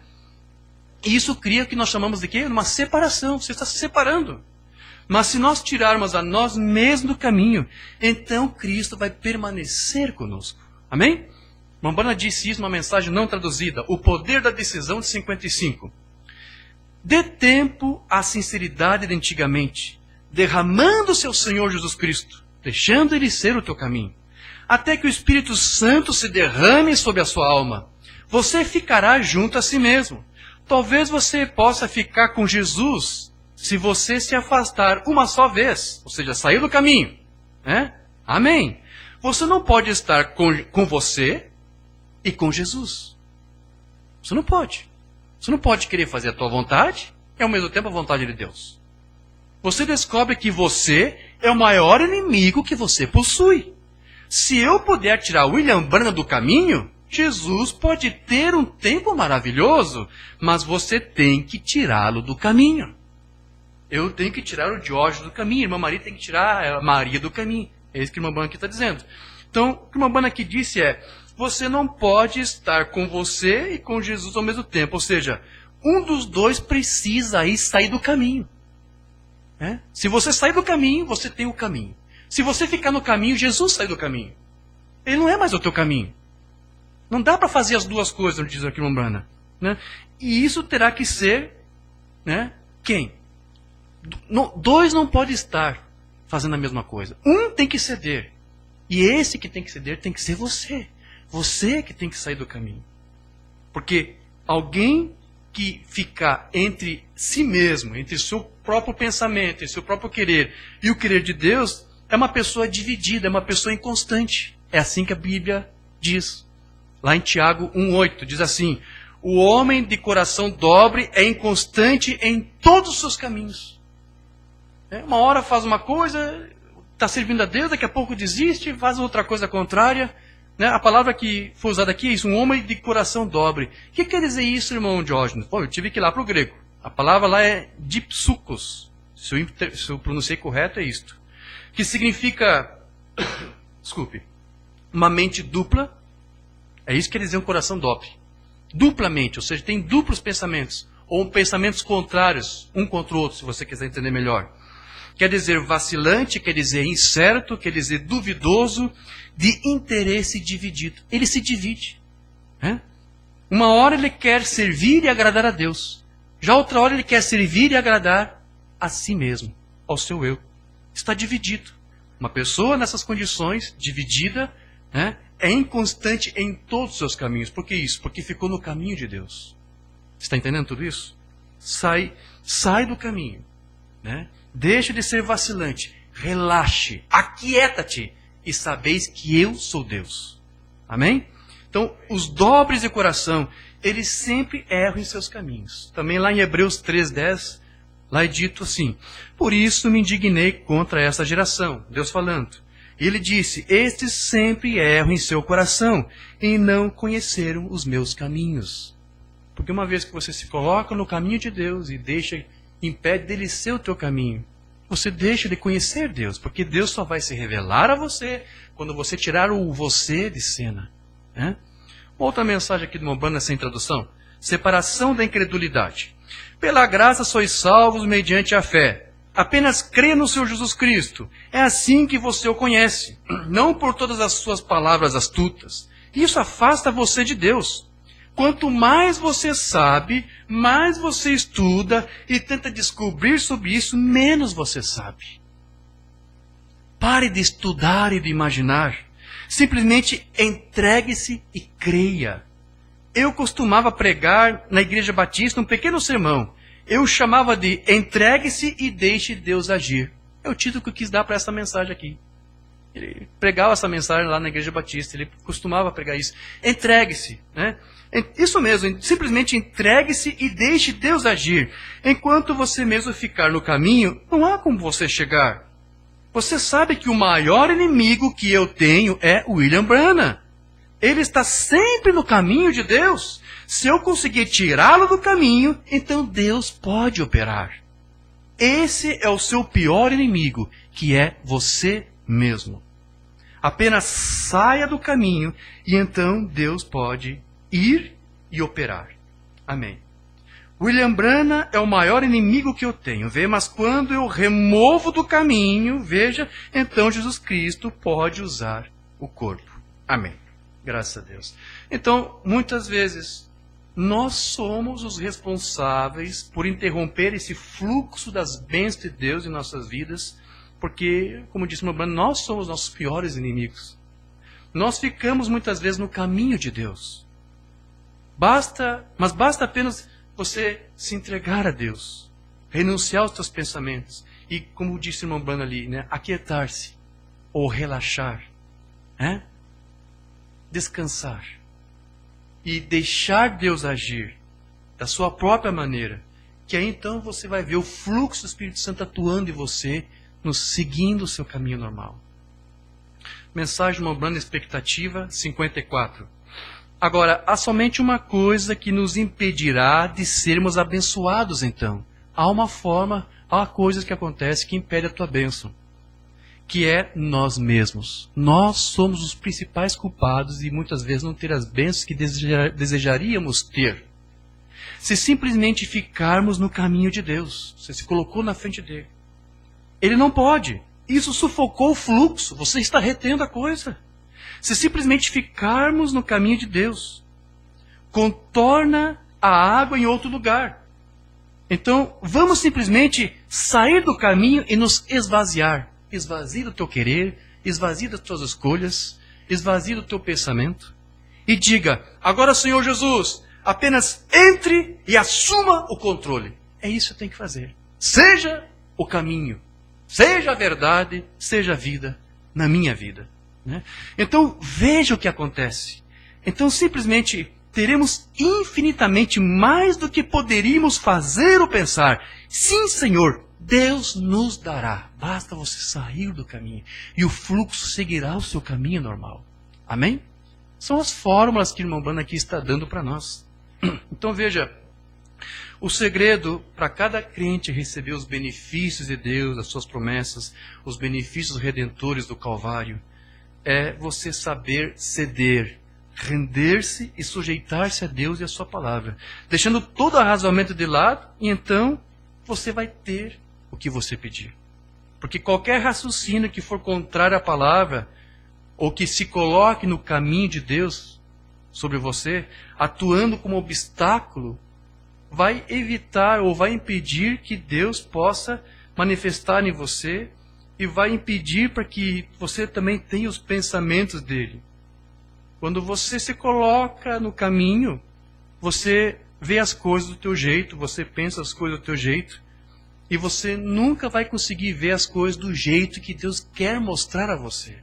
S1: E isso cria o que nós chamamos de quê? Uma separação. Você está se separando. Mas se nós tirarmos a nós mesmos do caminho, então Cristo vai permanecer conosco. Amém? Mombana disse isso numa mensagem não traduzida. O poder da decisão de 55. Dê tempo à sinceridade de antigamente, derramando seu Senhor Jesus Cristo, deixando Ele ser o teu caminho, até que o Espírito Santo se derrame sobre a sua alma. Você ficará junto a si mesmo. Talvez você possa ficar com Jesus se você se afastar uma só vez, ou seja, sair do caminho. Né? Amém. Você não pode estar com você e com Jesus. Você não pode. Você não pode querer fazer a tua vontade e ao mesmo tempo a vontade de Deus. Você descobre que você é o maior inimigo que você possui. Se eu puder tirar William Branham do caminho, Jesus pode ter um tempo maravilhoso, mas você tem que tirá-lo do caminho. Eu tenho que tirar o Jorge do caminho, a irmã Maria tem que tirar a Maria do caminho. É isso que a irmã Bana aqui está dizendo. Então, o que a irmã Bana aqui disse é, você não pode estar com você e com Jesus ao mesmo tempo. Ou seja, um dos dois precisa aí sair do caminho. É? Se você sair do caminho, você tem o caminho. Se você ficar no caminho, Jesus sai do caminho. Ele não é mais o teu caminho. Não dá para fazer as duas coisas, diz aqui a irmã Bana. Né? E isso terá que ser, né? Quem? Dois não podem estar fazendo a mesma coisa. Um tem que ceder. E esse que tem que ceder tem que ser você. Você que tem que sair do caminho. Porque alguém que ficar entre si mesmo, entre o seu próprio pensamento, entre o seu próprio querer e o querer de Deus, é uma pessoa dividida, é uma pessoa inconstante. É assim que a Bíblia diz. Lá em Tiago 1,8 diz assim, o homem de coração dobre é inconstante em todos os seus caminhos. Uma hora faz uma coisa, está servindo a Deus, daqui a pouco desiste, faz outra coisa contrária. A palavra que foi usada aqui é isso, um homem de coração dobre. O que quer dizer isso, irmão Diógenes? Bom, eu tive que ir lá para o grego. A palavra lá é dipsukos. Se eu pronunciei correto, é isto. Que significa, desculpe, uma mente dupla. É isso que quer dizer um coração dobre. Duplamente, ou seja, tem duplos pensamentos. Ou pensamentos contrários, um contra o outro, se você quiser entender melhor. Quer dizer vacilante, quer dizer incerto, quer dizer duvidoso, de interesse dividido. Ele se divide. Uma hora ele quer servir e agradar a Deus. Já outra hora ele quer servir e agradar a si mesmo, ao seu eu. Está dividido. Uma pessoa nessas condições, dividida, é inconstante em todos os seus caminhos. Por que isso? Porque ficou no caminho de Deus. Está entendendo tudo isso? Sai do caminho. Deixa de ser vacilante. Relaxe. Aquieta-te. E sabeis que eu sou Deus. Amém? Então, os dobres de coração, eles sempre erram em seus caminhos. Também lá em Hebreus 3,10, lá é dito assim, por isso me indignei contra essa geração. Deus falando. E ele disse, estes sempre erram em seu coração e não conheceram os meus caminhos. Porque uma vez que você se coloca no caminho de Deus e impede dele ser o teu caminho, você deixa de conhecer Deus, porque Deus só vai se revelar a você quando você tirar o você de cena. Outra mensagem aqui de Mombana sem tradução. Separação da incredulidade. Pela graça sois salvos mediante a fé. Apenas crê no Senhor Jesus Cristo. É assim que você o conhece, não por todas as suas palavras astutas. Isso afasta você de Deus. Quanto mais você sabe, mais você estuda e tenta descobrir sobre isso, menos você sabe. Pare de estudar e de imaginar. Simplesmente entregue-se e creia. Eu costumava pregar na Igreja Batista um pequeno sermão. Eu chamava de entregue-se e deixe Deus agir. É o título que eu quis dar para essa mensagem aqui. Ele pregava essa mensagem lá na Igreja Batista, ele costumava pregar isso. Entregue-se, Isso mesmo, simplesmente entregue-se e deixe Deus agir. Enquanto você mesmo ficar no caminho, não há como você chegar. Você sabe que o maior inimigo que eu tenho é William Branham. Ele está sempre no caminho de Deus. Se eu conseguir tirá-lo do caminho, então Deus pode operar. Esse é o seu pior inimigo, que é você mesmo. Apenas saia do caminho e então Deus pode ir e operar. Amém. William Branham é o maior inimigo que eu tenho, mas quando eu removo do caminho, veja, então Jesus Cristo pode usar o corpo. Amém. Graças a Deus. Então, muitas vezes, nós somos os responsáveis por interromper esse fluxo das bênçãos de Deus em nossas vidas, porque, como disse o irmão Branham, nós somos nossos piores inimigos. Nós ficamos muitas vezes no caminho de Deus. Basta apenas você se entregar a Deus, renunciar aos seus pensamentos e, como disse o irmão Branham ali, aquietar-se ou relaxar, descansar e deixar Deus agir da sua própria maneira, que aí então você vai ver o fluxo do Espírito Santo atuando em você, seguindo o seu caminho normal. Mensagem do irmão Branham, expectativa 54. Agora, há somente uma coisa que nos impedirá de sermos abençoados, então. Há coisas que acontecem que impedem a tua bênção, que é nós mesmos. Nós somos os principais culpados de muitas vezes não ter as bênçãos que desejaríamos ter. Se simplesmente ficarmos no caminho de Deus, você se colocou na frente dele. Ele não pode. Isso sufocou o fluxo, você está retendo a coisa. Se simplesmente ficarmos no caminho de Deus, contorna a água em outro lugar. Então, vamos simplesmente sair do caminho e nos esvaziar. Esvazie do teu querer, esvazie das tuas escolhas, esvazie do teu pensamento. E diga, agora Senhor Jesus, apenas entre e assuma o controle. É isso que tem que fazer. Seja o caminho, seja a verdade, seja a vida na minha vida. Então, veja o que acontece. Então, simplesmente, teremos infinitamente mais do que poderíamos fazer ou pensar. Sim, Senhor, Deus nos dará. Basta você sair do caminho. E o fluxo seguirá o seu caminho normal. Amém? São as fórmulas que o irmão Branham aqui está dando para nós. Então, veja. O segredo para cada crente receber os benefícios de Deus, as suas promessas, os benefícios redentores do Calvário, é você saber ceder, render-se e sujeitar-se a Deus e a sua palavra, deixando todo arrazoamento de lado, e então você vai ter o que você pedir. Porque qualquer raciocínio que for contrário à palavra, ou que se coloque no caminho de Deus sobre você, atuando como obstáculo, vai evitar ou vai impedir que Deus possa manifestar em você e vai impedir para que você também tenha os pensamentos dele. Quando você se coloca no caminho, você vê as coisas do teu jeito, você pensa as coisas do teu jeito, e você nunca vai conseguir ver as coisas do jeito que Deus quer mostrar a você.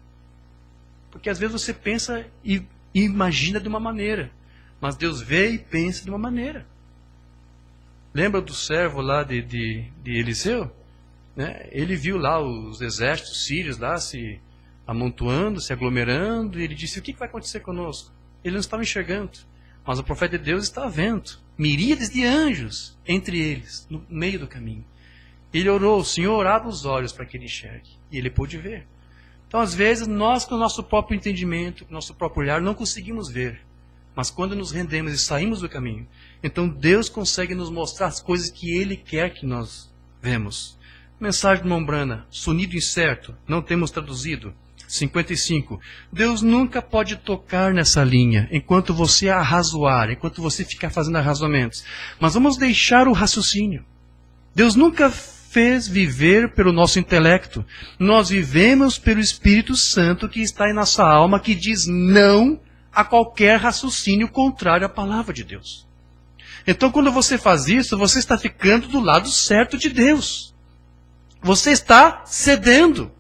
S1: Porque às vezes você pensa e imagina de uma maneira, mas Deus vê e pensa de uma maneira. Lembra do servo lá de Eliseu? Ele viu lá os exércitos sírios lá se amontoando, se aglomerando, e ele disse, o que vai acontecer conosco? Ele não estava enxergando, mas o profeta de Deus estava vendo miríades de anjos entre eles, no meio do caminho. Ele orou, Senhor, abre os olhos para que ele enxergue, e ele pôde ver. Então, às vezes, nós com o nosso próprio entendimento, com o nosso próprio olhar, não conseguimos ver, mas quando nos rendemos e saímos do caminho, então Deus consegue nos mostrar as coisas que Ele quer que nós vemos. Mensagem do irmão Branham, sonido incerto, não temos traduzido. 55. Deus nunca pode tocar nessa linha enquanto você arrazoar, enquanto você ficar fazendo arrazoamentos. Mas vamos deixar o raciocínio. Deus nunca fez viver pelo nosso intelecto. Nós vivemos pelo Espírito Santo que está em nossa alma, que diz não a qualquer raciocínio contrário à palavra de Deus. Então, quando você faz isso, você está ficando do lado certo de Deus. Você está cedendo.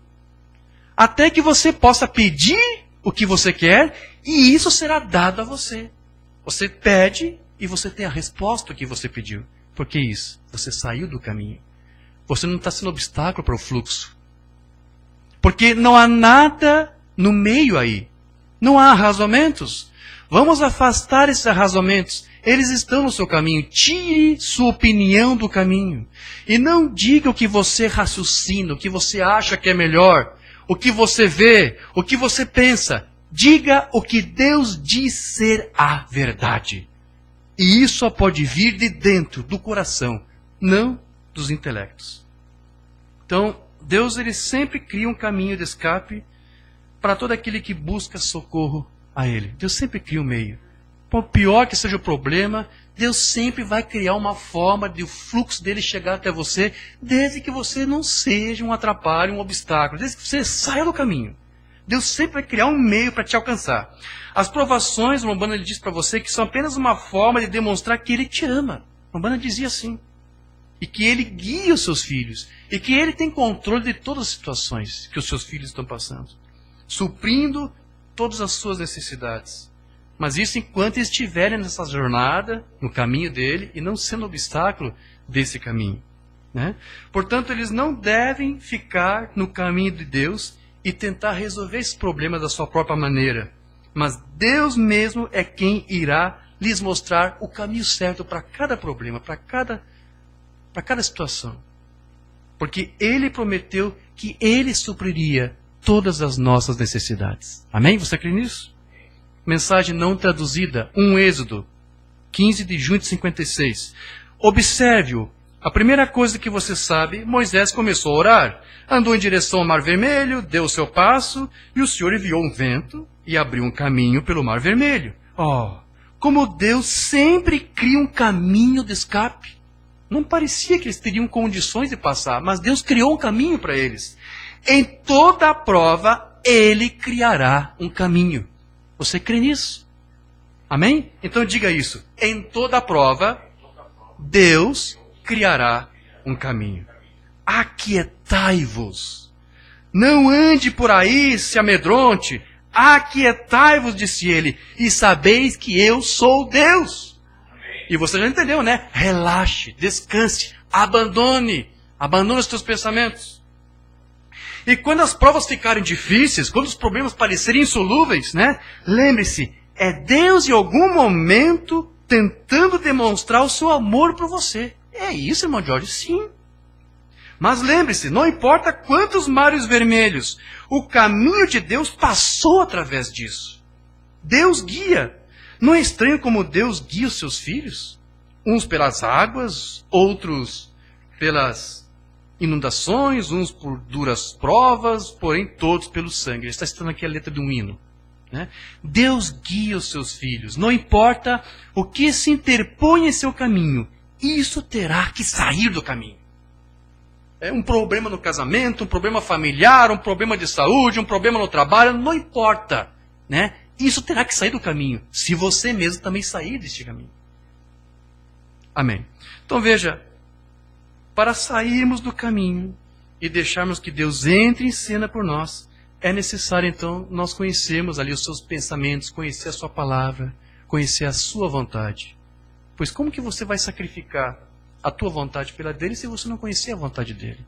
S1: Até que você possa pedir o que você quer, e isso será dado a você. Você pede e você tem a resposta que você pediu. Por que isso? Você saiu do caminho. Você não está sendo obstáculo para o fluxo. Porque não há nada no meio aí. Não há arrazoamentos. Vamos afastar esses arrazoamentos. Eles estão no seu caminho. Tire sua opinião do caminho. E não diga o que você raciocina, o que você acha que é melhor, o que você vê, o que você pensa. Diga o que Deus diz ser a verdade. E isso só pode vir de dentro, do coração, não dos intelectos. Então, Deus ele sempre cria um caminho de escape para todo aquele que busca socorro a Ele. Deus sempre cria um meio. Por pior que seja o problema, Deus sempre vai criar uma forma de o fluxo dele chegar até você, desde que você não seja um atrapalho, um obstáculo, desde que você saia do caminho. Deus sempre vai criar um meio para te alcançar. As provações, o Lombana diz para você que são apenas uma forma de demonstrar que Ele te ama. O Lombana dizia assim. E que Ele guia os seus filhos. E que Ele tem controle de todas as situações que os seus filhos estão passando. Suprindo todas as suas necessidades. Mas isso enquanto eles estiverem nessa jornada, no caminho dele, e não sendo obstáculo desse caminho. Né? Portanto, eles não devem ficar no caminho de Deus e tentar resolver esses problemas da sua própria maneira. Mas Deus mesmo é quem irá lhes mostrar o caminho certo para cada problema, para cada situação. Porque Ele prometeu que Ele supriria todas as nossas necessidades. Amém? Você crê nisso? Mensagem não traduzida, 1 Êxodo, 15 de junho de 56. Observe-o. A primeira coisa que você sabe, Moisés começou a orar. Andou em direção ao Mar Vermelho, deu o seu passo, e o Senhor enviou um vento e abriu um caminho pelo Mar Vermelho. Oh, como Deus sempre cria um caminho de escape. Não parecia que eles teriam condições de passar, mas Deus criou um caminho para eles. Em toda a prova, Ele criará um caminho. Você crê nisso? Amém? Então diga isso. Em toda a prova, Deus criará um caminho. Aquietai-vos. Não ande por aí, se amedronte. Aquietai-vos, disse ele, e sabeis que eu sou Deus. Amém. E você já entendeu, né? Relaxe, descanse, abandone os teus pensamentos. E quando as provas ficarem difíceis, quando os problemas parecerem insolúveis, né? Lembre-se, é Deus em algum momento tentando demonstrar o seu amor por você. É isso, irmão Jorge? Sim. Mas lembre-se, não importa quantos mares vermelhos, o caminho de Deus passou através disso. Deus guia. Não é estranho como Deus guia os seus filhos? Uns pelas águas, outros pelas inundações, uns por duras provas, porém todos pelo sangue. Ele está citando aqui a letra de um hino. Né? Deus guia os seus filhos. Não importa o que se interpõe em seu caminho, isso terá que sair do caminho. É um problema no casamento, um problema familiar, um problema de saúde, um problema no trabalho, não importa. Né? Isso terá que sair do caminho, se você mesmo também sair deste caminho. Amém. Então veja, para sairmos do caminho e deixarmos que Deus entre em cena por nós, é necessário então nós conhecermos ali os seus pensamentos, conhecer a sua palavra, conhecer a sua vontade. Pois como que você vai sacrificar a tua vontade pela dele se você não conhecer a vontade dele?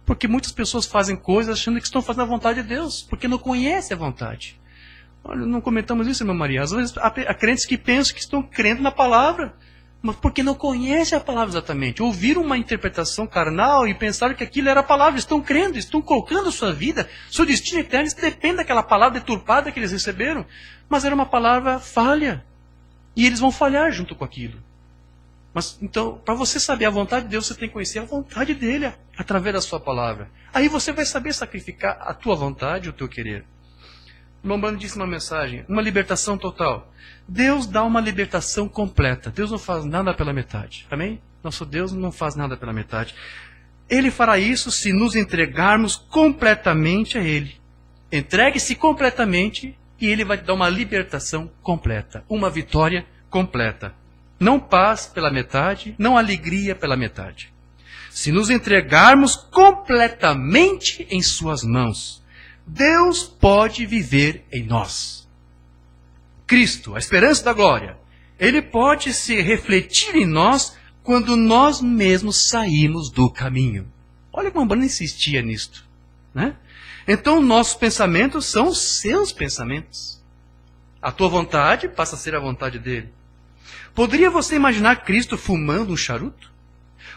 S1: Porque muitas pessoas fazem coisas achando que estão fazendo a vontade de Deus, porque não conhecem a vontade. Olha, não comentamos isso, irmã Maria. Às vezes há crentes que pensam que estão crendo na palavra, mas porque não conhecem a palavra exatamente. Ouviram uma interpretação carnal e pensaram que aquilo era a palavra. Estão crendo, estão colocando sua vida, seu destino eterno, isso depende daquela palavra deturpada que eles receberam. Mas era uma palavra falha. E eles vão falhar junto com aquilo. Mas então, para você saber a vontade de Deus, você tem que conhecer a vontade dele através da sua palavra. Aí você vai saber sacrificar a tua vontade e o teu querer. O Lombano disse uma mensagem, uma libertação total. Deus dá uma libertação completa. Deus não faz nada pela metade. Amém? Nosso Deus não faz nada pela metade. Ele fará isso se nos entregarmos completamente a Ele. Entregue-se completamente e Ele vai te dar uma libertação completa. Uma vitória completa. Não paz pela metade, não alegria pela metade. Se nos entregarmos completamente em suas mãos, Deus pode viver em nós. Cristo, a esperança da glória, Ele pode se refletir em nós quando nós mesmos saímos do caminho. Olha como a banda insistia nisto. Né? Então, nossos pensamentos são os seus pensamentos. A tua vontade passa a ser a vontade dele. Poderia você imaginar Cristo fumando um charuto?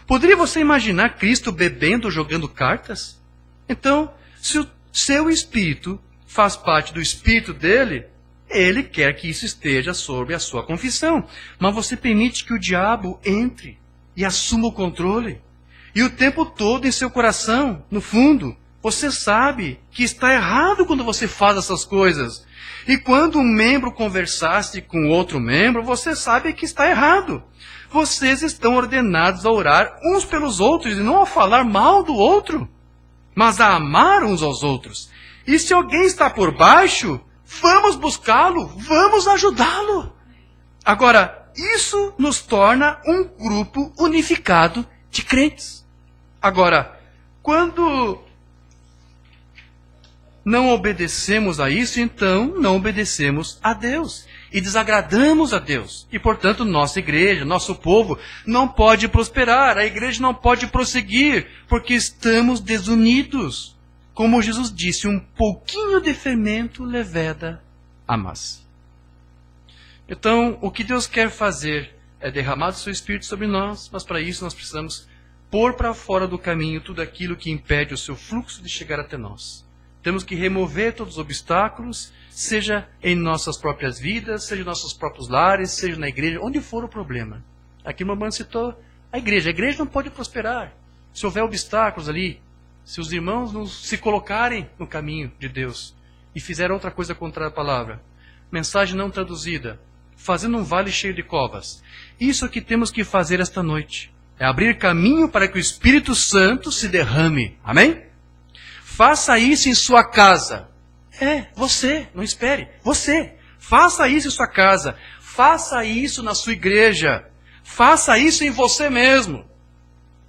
S1: Poderia você imaginar Cristo bebendo ou jogando cartas? Então, se o seu espírito faz parte do espírito dele, Ele quer que isso esteja sobre a sua confissão. Mas você permite que o diabo entre e assuma o controle. E o tempo todo em seu coração, no fundo, você sabe que está errado quando você faz essas coisas. E quando um membro conversasse com outro membro, você sabe que está errado. Vocês estão ordenados a orar uns pelos outros e não a falar mal do outro, mas a amar uns aos outros. E se alguém está por baixo, vamos buscá-lo, vamos ajudá-lo. Agora, isso nos torna um grupo unificado de crentes. Agora, quando não obedecemos a isso, então não obedecemos a Deus. E desagradamos a Deus. E, portanto, nossa igreja, nosso povo, não pode prosperar. A igreja não pode prosseguir, porque estamos desunidos. Como Jesus disse, um pouquinho de fermento leveda a massa. Então, o que Deus quer fazer é derramar o seu Espírito sobre nós, mas para isso nós precisamos pôr para fora do caminho tudo aquilo que impede o seu fluxo de chegar até nós. Temos que remover todos os obstáculos, seja em nossas próprias vidas, seja em nossos próprios lares, seja na igreja, onde for o problema. Aqui o irmão citou a igreja. A igreja não pode prosperar se houver obstáculos ali, se os irmãos não se colocarem no caminho de Deus e fizerem outra coisa contra a palavra. Mensagem não traduzida, fazendo um vale cheio de covas. Isso é o que temos que fazer esta noite. É abrir caminho para que o Espírito Santo se derrame. Amém? Faça isso em sua casa. Você, não espere. Você. Faça isso em sua casa. Faça isso na sua igreja. Faça isso em você mesmo.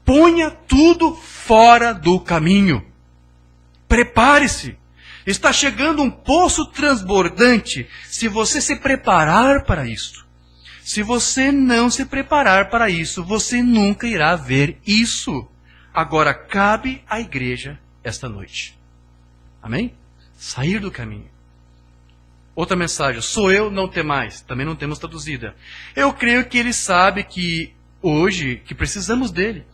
S1: Ponha tudo fora do caminho. Prepare-se. Está chegando um poço transbordante se você se preparar para isso. Se você não se preparar para isso, você nunca irá ver isso. Agora cabe à igreja esta noite. Amém? Sair do caminho. Outra mensagem. Sou eu, não temais. Também não temos traduzida. Eu creio que ele sabe que hoje, que precisamos dele.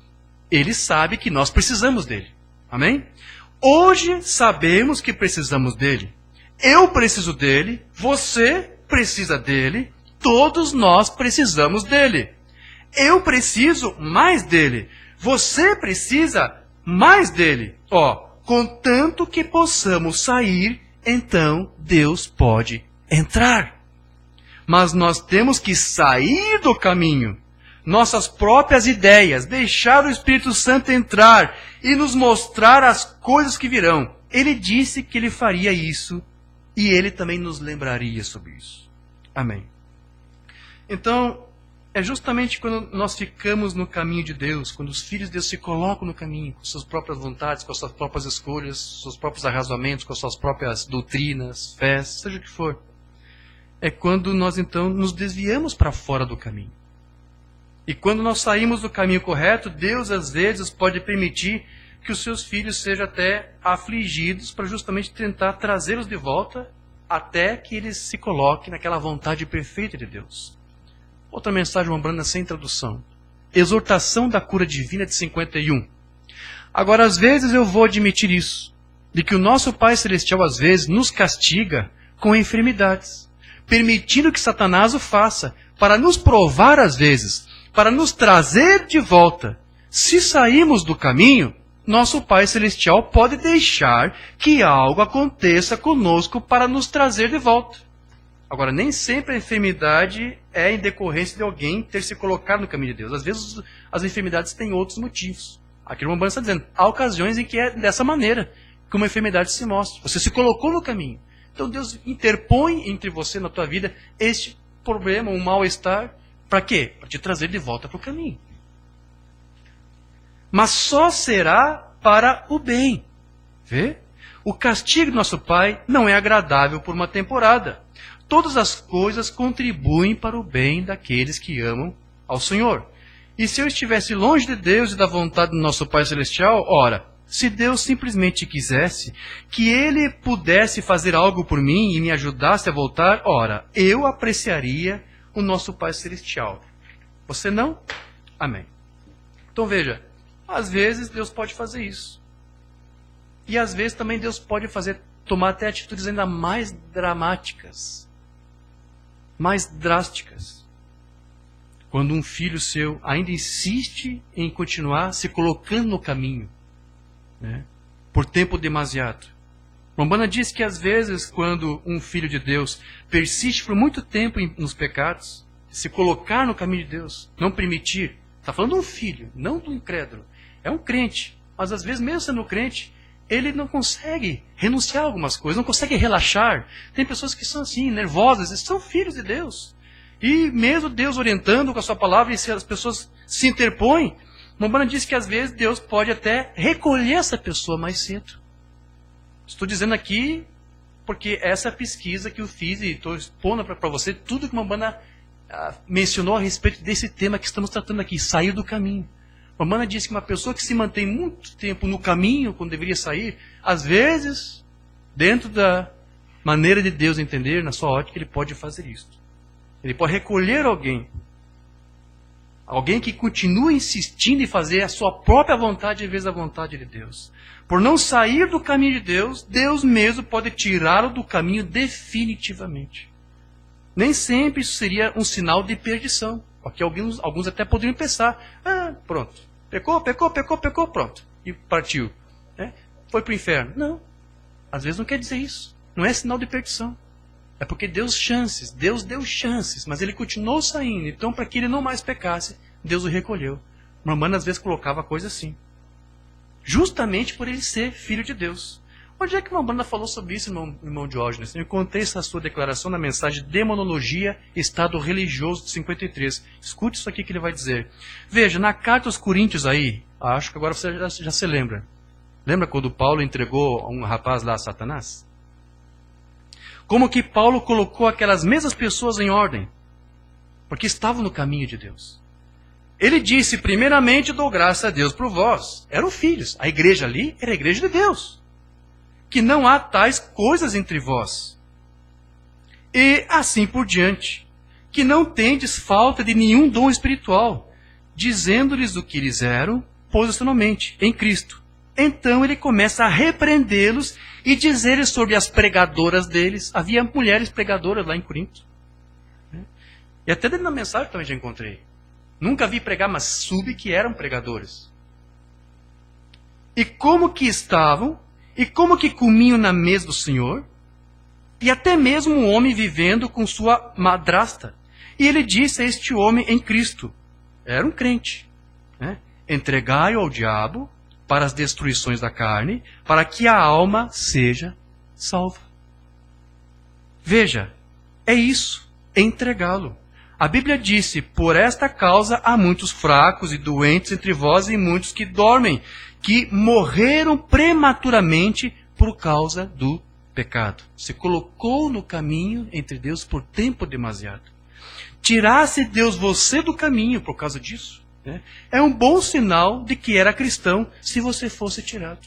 S1: Ele sabe que nós precisamos dele. Amém? Hoje sabemos que precisamos dele. Eu preciso dele. Você precisa dele. Todos nós precisamos dele. Eu preciso mais dele. Você precisa mais dele. Contanto que possamos sair, então Deus pode entrar. Mas nós temos que sair do caminho. Nossas próprias ideias, deixar o Espírito Santo entrar e nos mostrar as coisas que virão. Ele disse que ele faria isso e ele também nos lembraria sobre isso. Amém. Então, é justamente quando nós ficamos no caminho de Deus, quando os filhos de Deus se colocam no caminho, com suas próprias vontades, com as suas próprias escolhas, seus próprios arrazoamentos, com as suas próprias doutrinas, fés, seja o que for. É quando nós então nos desviamos para fora do caminho. E quando nós saímos do caminho correto, Deus às vezes pode permitir que os seus filhos sejam até afligidos para justamente tentar trazê-los de volta até que eles se coloquem naquela vontade perfeita de Deus. Outra mensagem, uma branda sem tradução. Exortação da cura divina de 51. Agora, às vezes eu vou admitir isso, de que o nosso Pai Celestial às vezes nos castiga com enfermidades, permitindo que Satanás o faça, para nos provar às vezes, para nos trazer de volta. Se sairmos do caminho, nosso Pai Celestial pode deixar que algo aconteça conosco para nos trazer de volta. Agora, nem sempre a enfermidade é em decorrência de alguém ter se colocado no caminho de Deus. Às vezes as enfermidades têm outros motivos. Aqui o irmão Branham está dizendo, há ocasiões em que é dessa maneira que uma enfermidade se mostra. Você se colocou no caminho. Então Deus interpõe entre você na tua vida este problema, um mal-estar. Para quê? Para te trazer de volta para o caminho. Mas só será para o bem. Vê? O castigo do nosso Pai não é agradável por uma temporada. Todas as coisas contribuem para o bem daqueles que amam ao Senhor. E se eu estivesse longe de Deus e da vontade do nosso Pai Celestial, ora, se Deus simplesmente quisesse que Ele pudesse fazer algo por mim e me ajudasse a voltar, ora, eu apreciaria o nosso Pai Celestial. Você não? Amém. Então veja, às vezes Deus pode fazer isso. E às vezes também Deus pode tomar até atitudes ainda mais dramáticas mais drásticas. Quando um filho seu ainda insiste em continuar se colocando no caminho, né, por tempo demasiado. Umbanda diz que às vezes, quando um filho de Deus persiste por muito tempo nos pecados, se colocar no caminho de Deus, não permitir, está falando de um filho, não do incrédulo, é um crente, mas às vezes mesmo sendo crente, ele não consegue renunciar a algumas coisas, não consegue relaxar. Tem pessoas que são assim, nervosas, são filhos de Deus. E mesmo Deus orientando com a sua palavra, e se as pessoas se interpõem, Umbanda diz que às vezes Deus pode até recolher essa pessoa mais cedo. Estou dizendo aqui porque essa é a pesquisa que eu fiz e estou expondo para você tudo que Umbanda mencionou a respeito desse tema que estamos tratando aqui, sair do caminho. Umbanda diz que uma pessoa que se mantém muito tempo no caminho, quando deveria sair, às vezes, dentro da maneira de Deus entender, na sua ótica, ele pode fazer isso. Ele pode recolher alguém que continua insistindo em fazer a sua própria vontade em vez da vontade de Deus. Por não sair do caminho de Deus, Deus mesmo pode tirá-lo do caminho definitivamente. Nem sempre isso seria um sinal de perdição. Porque alguns até poderiam pensar, pronto, pecou, pronto, e partiu. Né? Foi para o inferno. Não, às vezes não quer dizer isso. Não é sinal de perdição. É porque Deus deu chances, mas ele continuou saindo. Então, para que ele não mais pecasse, Deus o recolheu. Umbanda às vezes colocava coisa assim. Justamente por ele ser filho de Deus. Onde é que Umbanda falou sobre isso, irmão Diógenes? Eu encontrei essa sua declaração na mensagem Demonologia, Estado Religioso de 53. Escute isso aqui que ele vai dizer. Veja, na carta aos Coríntios aí, acho que agora você já se lembra. Lembra quando Paulo entregou um rapaz lá a Satanás? Como que Paulo colocou aquelas mesmas pessoas em ordem? Porque estavam no caminho de Deus. Ele disse, primeiramente, dou graça a Deus por vós. Eram filhos. A igreja ali era a igreja de Deus. Que não há tais coisas entre vós. E assim por diante. Que não tendes falta de nenhum dom espiritual, dizendo-lhes o que eles eram, posicionalmente, em Cristo. Então ele começa a repreendê-los e dizer sobre as pregadoras deles. Havia mulheres pregadoras lá em Corinto. E até dentro da mensagem também já encontrei. Nunca vi pregar, mas soube que eram pregadores. E como que estavam, e como que comiam na mesa do Senhor, e até mesmo um homem vivendo com sua madrasta. E ele disse a este homem em Cristo, era um crente, né? Entregai-o ao diabo para as destruições da carne, para que a alma seja salva. Veja, é isso, entregá-lo. A Bíblia disse, por esta causa há muitos fracos e doentes entre vós e muitos que dormem, que morreram prematuramente por causa do pecado. Se colocou no caminho entre Deus por tempo demasiado. Tirasse Deus você do caminho por causa disso, né? É um bom sinal de que era cristão se você fosse tirado.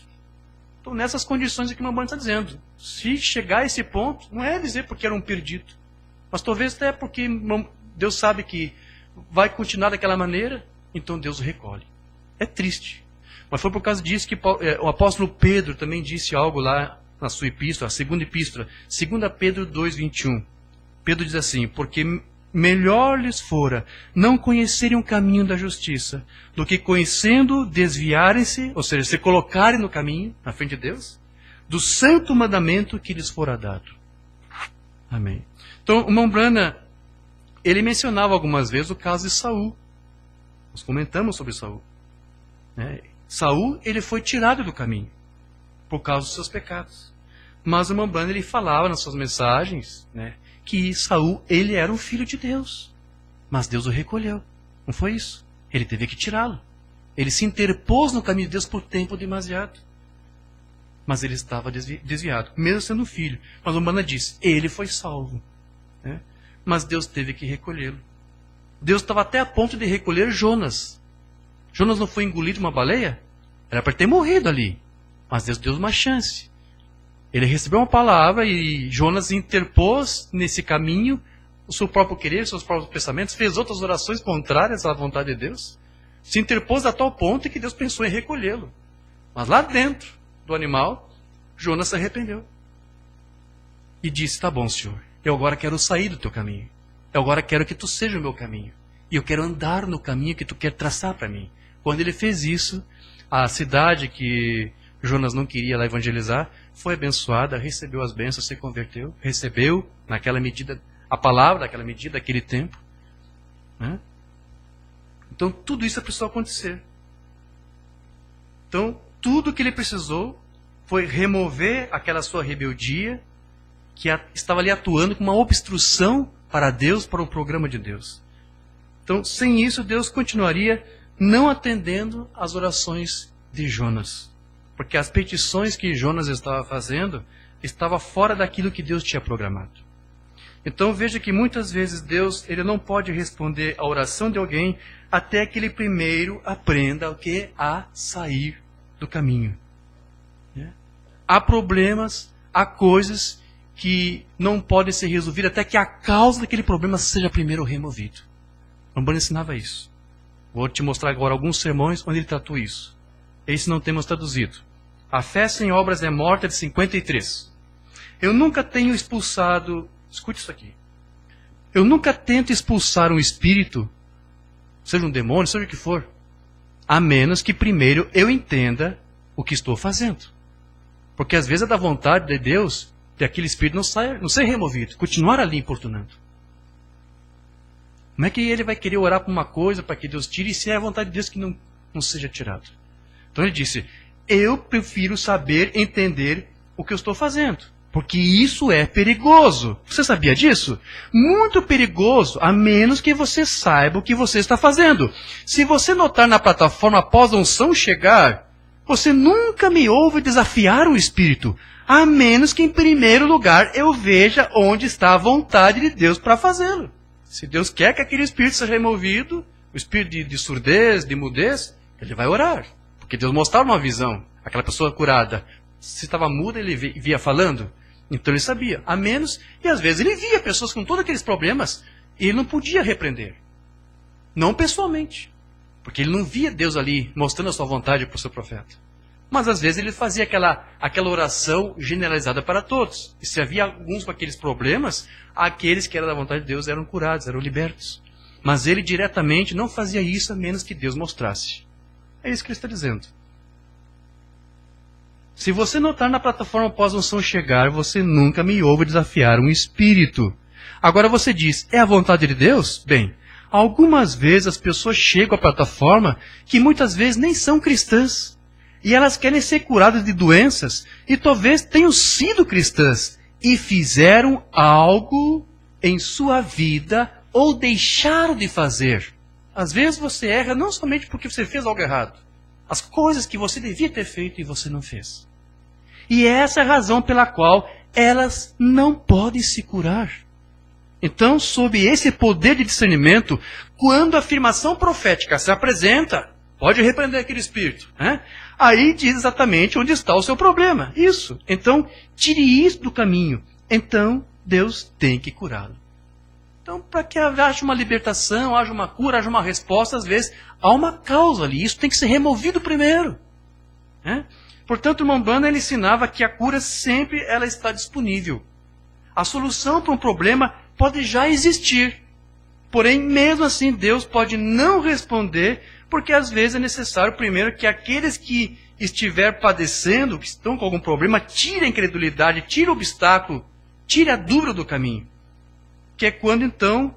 S1: Então, nessas condições é que o Umbanda está dizendo. Se chegar a esse ponto, não é dizer porque era um perdido, mas talvez até porque Deus sabe que vai continuar daquela maneira, então Deus o recolhe. É triste. Mas foi por causa disso que o apóstolo Pedro também disse algo lá na sua epístola, a segunda epístola, 2 Pedro 2,21. Pedro diz assim, porque melhor lhes fora não conhecerem o caminho da justiça, do que conhecendo desviarem-se, ou seja, se colocarem no caminho, na frente de Deus, do santo mandamento que lhes fora dado. Amém. Então, o Umbanda, ele mencionava algumas vezes o caso de Saul. Nós comentamos sobre Saul. Saul, ele foi tirado do caminho por causa dos seus pecados. Mas o Umbanda, ele falava nas suas mensagens, né, que Saul, ele era um filho de Deus. Mas Deus o recolheu. Não foi isso. Ele teve que tirá-lo. Ele se interpôs no caminho de Deus por tempo demasiado. Mas ele estava desviado, mesmo sendo filho. Mas o Umbanda diz, ele foi salvo. Né? Mas Deus teve que recolhê-lo. Deus estava até a ponto de recolher Jonas. Jonas não foi engolido uma baleia? Era para ter morrido ali. Mas Deus deu uma chance. Ele recebeu uma palavra e Jonas interpôs nesse caminho o seu próprio querer, os seus próprios pensamentos, fez outras orações contrárias à vontade de Deus. Se interpôs a tal ponto que Deus pensou em recolhê-lo. Mas lá dentro do animal, Jonas se arrependeu. E disse, tá bom, Senhor, eu agora quero sair do teu caminho. Eu agora quero que tu seja o meu caminho. E eu quero andar no caminho que tu quer traçar para mim. Quando ele fez isso, a cidade que Jonas não queria lá evangelizar foi abençoada, recebeu as bênçãos, se converteu, recebeu naquela medida a palavra, daquela medida, daquele tempo. Né? Então tudo isso precisou acontecer. Então tudo que ele precisou foi remover aquela sua rebeldia que estava ali atuando como uma obstrução para Deus, para o programa de Deus. Então, sem isso, Deus continuaria não atendendo às orações de Jonas. Porque as petições que Jonas estava fazendo estavam fora daquilo que Deus tinha programado. Então, veja que muitas vezes Deus ele não pode responder a oração de alguém até que ele primeiro aprenda o que? A sair do caminho. Há problemas, há coisas que não podem ser resolvidas até que a causa daquele problema seja primeiro removido. Rambam ensinava isso. Vou te mostrar agora alguns sermões onde ele tratou isso. Esse não temos traduzido. A fé sem obras é morta, de 53. Eu nunca tenho expulsado... Escute isso aqui. Eu nunca tento expulsar um espírito, seja um demônio, seja o que for, a menos que primeiro eu entenda o que estou fazendo. Porque às vezes é da vontade de Deus que aquele espírito não ser removido, continuar ali importunando. Como é que ele vai querer orar por uma coisa para que Deus tire, se é a vontade de Deus que não seja tirado? Então ele disse, eu prefiro saber, entender o que eu estou fazendo. Porque isso é perigoso. Você sabia disso? Muito perigoso, a menos que você saiba o que você está fazendo. Se você notar na plataforma após a unção chegar, você nunca me ouve desafiar o Espírito, a menos que em primeiro lugar eu veja onde está a vontade de Deus para fazê-lo. Se Deus quer que aquele espírito seja removido, o espírito de surdez, de mudez, ele vai orar. Porque Deus mostrava uma visão. Aquela pessoa curada, se estava muda, ele via falando. Então ele sabia. A menos, e às vezes ele via pessoas com todos aqueles problemas, e ele não podia repreender. Não pessoalmente. Porque ele não via Deus ali mostrando a sua vontade para o seu profeta. Mas às vezes ele fazia aquela oração generalizada para todos. E se havia alguns com aqueles problemas, aqueles que eram da vontade de Deus eram curados, eram libertos. Mas ele diretamente não fazia isso a menos que Deus mostrasse. É isso que ele está dizendo. Se você notar na plataforma após a unção chegar, você nunca me ouve desafiar um espírito. Agora você diz, é a vontade de Deus? Bem, algumas vezes as pessoas chegam à plataforma que muitas vezes nem são cristãs. E elas querem ser curadas de doenças e talvez tenham sido cristãs e fizeram algo em sua vida ou deixaram de fazer. Às vezes você erra não somente porque você fez algo errado. As coisas que você devia ter feito e você não fez. E essa é a razão pela qual elas não podem se curar. Então, sob esse poder de discernimento, quando a afirmação profética se apresenta, pode repreender aquele espírito. Aí diz exatamente onde está o seu problema. Isso. Então, tire isso do caminho. Então, Deus tem que curá-lo. Então, para que haja uma libertação, haja uma cura, haja uma resposta, às vezes, há uma causa ali. Isso tem que ser removido primeiro. Portanto, o irmão Branham ele ensinava que a cura sempre ela está disponível. A solução para um problema pode já existir. Porém, mesmo assim, Deus pode não responder, porque às vezes é necessário primeiro que aqueles que estiver padecendo, que estão com algum problema, tire a incredulidade, tire o obstáculo, tire a dúvida do caminho. Que é quando então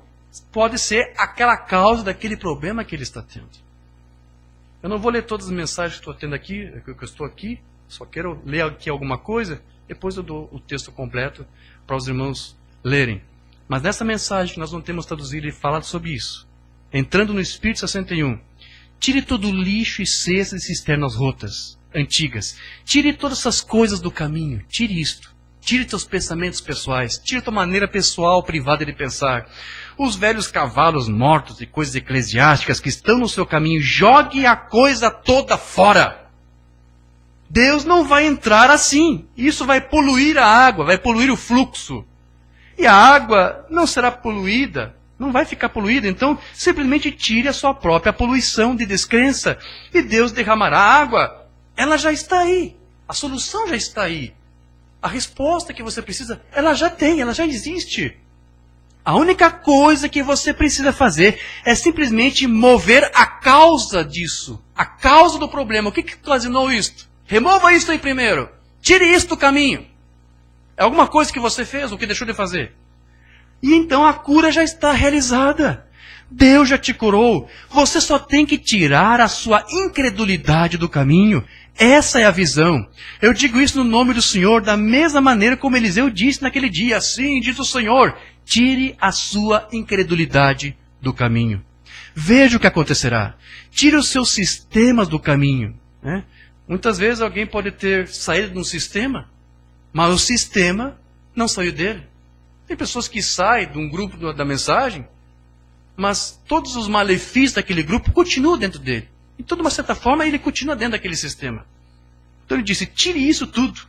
S1: pode ser aquela causa daquele problema que ele está tendo. Eu não vou ler todas as mensagens que estou tendo aqui, que eu estou aqui, só quero ler aqui alguma coisa, depois eu dou o texto completo para os irmãos lerem. Mas nessa mensagem que nós não temos traduzido e falado sobre isso, entrando no Espírito 61, tire todo o lixo e cestas e cisternas rotas, antigas. Tire todas essas coisas do caminho. Tire isto. Tire teus pensamentos pessoais. Tire tua maneira pessoal, privada de pensar. Os velhos cavalos mortos e coisas eclesiásticas que estão no seu caminho, jogue a coisa toda fora. Deus não vai entrar assim. Isso vai poluir a água, vai poluir o fluxo. E a água não será poluída, não vai ficar poluída. Então, simplesmente tire a sua própria poluição de descrença. E Deus derramará a água. Ela já está aí. A solução já está aí. A resposta que você precisa, ela já tem, ela já existe. A única coisa que você precisa fazer é simplesmente mover a causa disso. A causa do problema. O que ocasionou isto? Remova isso aí primeiro. Tire isso do caminho. É alguma coisa que você fez ou que deixou de fazer? E então a cura já está realizada. Deus já te curou. Você só tem que tirar a sua incredulidade do caminho. Essa é a visão. Eu digo isso no nome do Senhor, da mesma maneira como Eliseu disse naquele dia. Assim diz o Senhor, tire a sua incredulidade do caminho. Veja o que acontecerá. Tire os seus sistemas do caminho. Né? Muitas vezes alguém pode ter saído de um sistema, mas o sistema não saiu dele. Tem pessoas que saem de um grupo da mensagem, mas todos os malefícios daquele grupo continuam dentro dele. E de uma certa forma ele continua dentro daquele sistema. Então ele disse, tire isso tudo.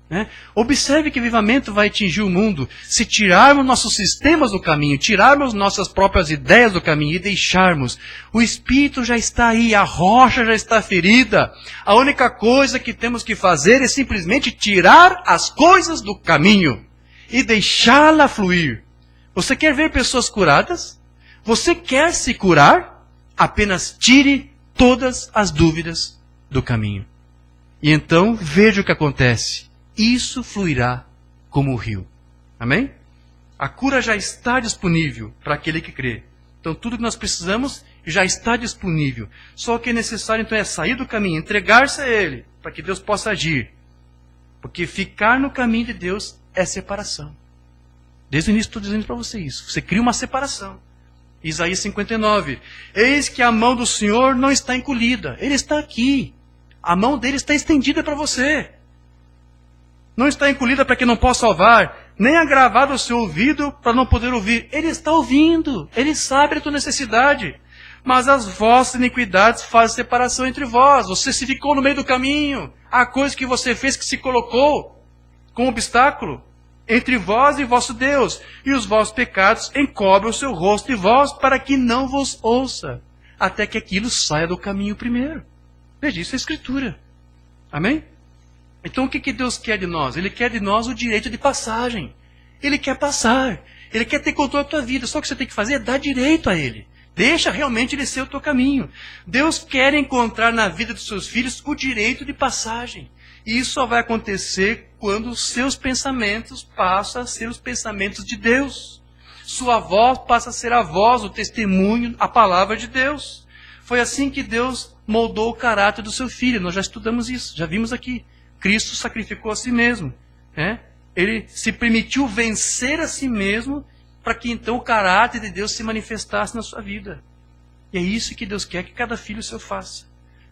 S1: Né? Observe que avivamento vai atingir o mundo se tirarmos nossos sistemas do caminho, tirarmos nossas próprias ideias do caminho e deixarmos. O Espírito já está aí, a rocha já está ferida. A única coisa que temos que fazer é simplesmente tirar as coisas do caminho e deixá-la fluir. Você quer ver pessoas curadas? Você quer se curar? Apenas tire todas as dúvidas do caminho. E então veja o que acontece. Isso fluirá como o rio. Amém? A cura já está disponível para aquele que crê. Então tudo que nós precisamos já está disponível. Só o que é necessário então é sair do caminho, entregar-se a Ele, para que Deus possa agir. Porque ficar no caminho de Deus é separação. Desde o início estou dizendo para você isso. Você cria uma separação. Isaías 59. Eis que a mão do Senhor não está encolhida. Ele está aqui. A mão dele está estendida para você. Não está encolhida para que não possa salvar, nem agravado o seu ouvido para não poder ouvir. Ele está ouvindo. Ele sabe a tua necessidade. Mas as vossas iniquidades fazem separação entre vós. Você se ficou no meio do caminho. Há coisa que você fez que se colocou como obstáculo entre vós e vosso Deus, e os vossos pecados encobrem o seu rosto de vós, para que não vos ouça, até que aquilo saia do caminho primeiro. Veja, isso é Escritura. Amém? Então o que Deus quer de nós? Ele quer de nós o direito de passagem. Ele quer passar. Ele quer ter controle da tua vida. Só o que você tem que fazer é dar direito a Ele. Deixa realmente Ele ser o teu caminho. Deus quer encontrar na vida dos seus filhos o direito de passagem. E isso só vai acontecer quando os seus pensamentos passam a ser os pensamentos de Deus. Sua voz passa a ser a voz, o testemunho, a palavra de Deus. Foi assim que Deus moldou o caráter do seu filho. Nós já estudamos isso, já vimos aqui. Cristo sacrificou a si mesmo. Né? Ele se permitiu vencer a si mesmo para que então o caráter de Deus se manifestasse na sua vida. E é isso que Deus quer que cada filho seu faça.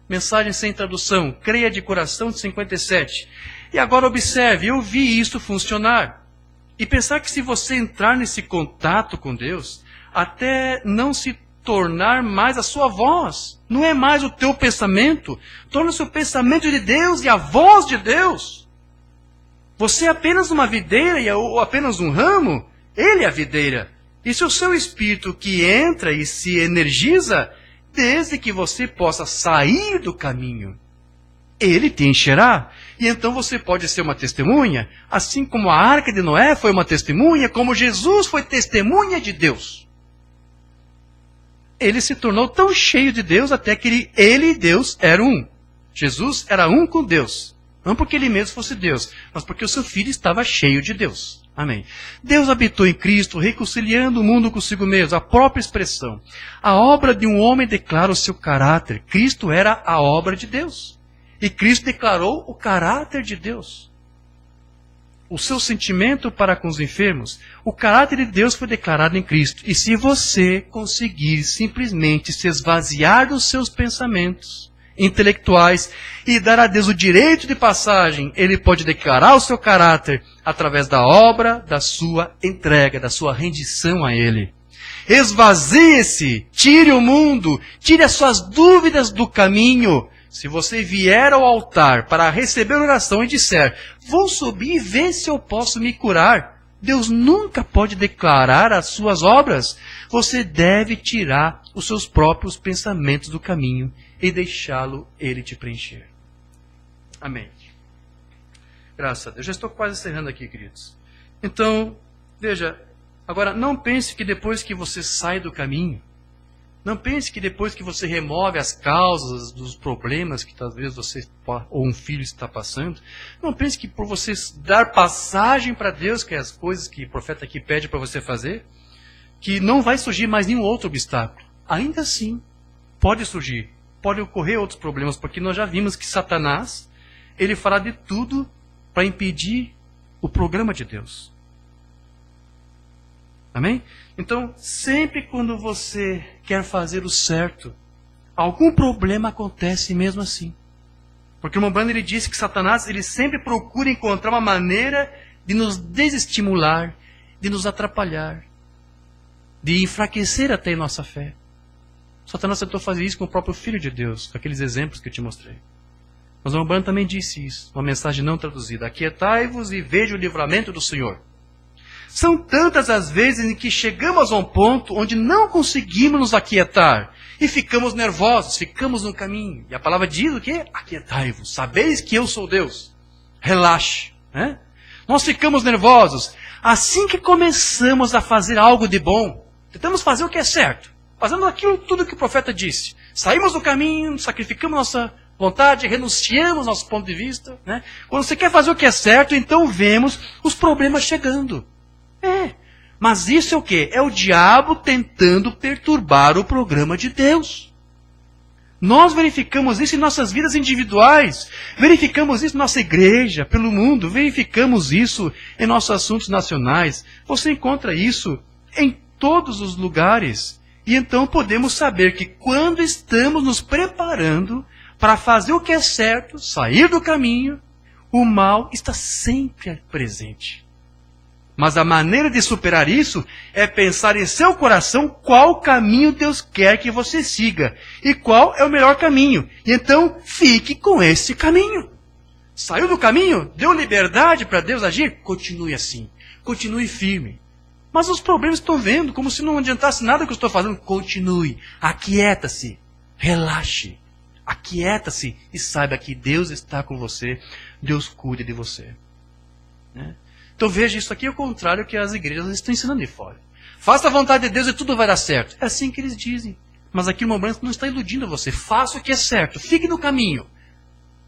S1: Mensagem sem tradução, creia de coração, de 57. E agora observe, eu vi isso funcionar. E pensar que se você entrar nesse contato com Deus, até não se tornar mais a sua voz, não é mais o teu pensamento, torna-se o pensamento de Deus e a voz de Deus. Você é apenas uma videira ou apenas um ramo, Ele é a videira. E se o seu espírito que entra e se energiza, desde que você possa sair do caminho, Ele te encherá. E então você pode ser uma testemunha, assim como a arca de Noé foi uma testemunha, como Jesus foi testemunha de Deus. Ele se tornou tão cheio de Deus até que ele e Deus eram um. Jesus era um com Deus. Não porque ele mesmo fosse Deus, mas porque o seu filho estava cheio de Deus. Amém. Deus habitou em Cristo, reconciliando o mundo consigo mesmo, a própria expressão. A obra de um homem declara o seu caráter. Cristo era a obra de Deus. E Cristo declarou o caráter de Deus. O seu sentimento para com os enfermos, o caráter de Deus foi declarado em Cristo. E se você conseguir simplesmente se esvaziar dos seus pensamentos intelectuais e dar a Deus o direito de passagem, Ele pode declarar o seu caráter através da obra, da sua entrega, da sua rendição a Ele. Esvazie-se, tire o mundo, tire as suas dúvidas do caminho. Se você vier ao altar para receber oração e disser, vou subir e ver se eu posso me curar, Deus nunca pode declarar as suas obras. Você deve tirar os seus próprios pensamentos do caminho e deixá-lo Ele te preencher. Amém. Graças a Deus. Já estou quase encerrando aqui, queridos. Então, veja, Agora, não pense que depois que você sai do caminho, não pense que depois que você remove as causas dos problemas que talvez você ou um filho está passando, não pense que por você dar passagem para Deus, que é as coisas que o profeta aqui pede para você fazer, que não vai surgir mais nenhum outro obstáculo. Ainda assim, pode surgir, pode ocorrer outros problemas, porque nós já vimos que Satanás, ele fará de tudo para impedir o programa de Deus. Amém? Então, sempre quando você quer fazer o certo, algum problema acontece mesmo assim. Porque o Umbanda, ele disse que Satanás, ele sempre procura encontrar uma maneira de nos desestimular, de nos atrapalhar, de enfraquecer até a nossa fé. Satanás tentou fazer isso com o próprio Filho de Deus, com aqueles exemplos que eu te mostrei. Mas o Umbanda também disse isso, uma mensagem não traduzida. Aquietai-vos e veja o livramento do Senhor. São tantas as vezes em que chegamos a um ponto onde não conseguimos nos aquietar. E ficamos nervosos, ficamos no caminho. E a palavra diz o quê? Aquietai-vos, sabeis que eu sou Deus. Relaxe. Né? Nós ficamos nervosos. Assim que começamos a fazer algo de bom, tentamos fazer o que é certo. Fazendo aquilo tudo que o profeta disse. Saímos do caminho, sacrificamos nossa vontade, renunciamos nosso ponto de vista. Né? Quando você quer fazer o que é certo, então vemos os problemas chegando. Mas isso é o quê? É o diabo tentando perturbar o programa de Deus. Nós verificamos isso em nossas vidas individuais, verificamos isso em nossa igreja, pelo mundo, verificamos isso em nossos assuntos nacionais. Você encontra isso em todos os lugares. E então podemos saber que quando estamos nos preparando para fazer o que é certo, sair do caminho, o mal está sempre presente. Mas a maneira de superar isso é pensar em seu coração qual caminho Deus quer que você siga e qual é o melhor caminho. E então fique com esse caminho. Saiu do caminho? Deu liberdade para Deus agir? Continue assim. Continue firme. Mas os problemas estão vendo, como se não adiantasse nada que eu estou fazendo. Continue. Aquieta-se. Relaxe. Aquieta-se e saiba que Deus está com você. Deus cuida de você. Né? Então veja, isso aqui é o contrário que as igrejas estão ensinando de fora. Faça a vontade de Deus e tudo vai dar certo. É assim que eles dizem. Mas aqui o irmão Branco não está iludindo você. Faça o que é certo. Fique no caminho.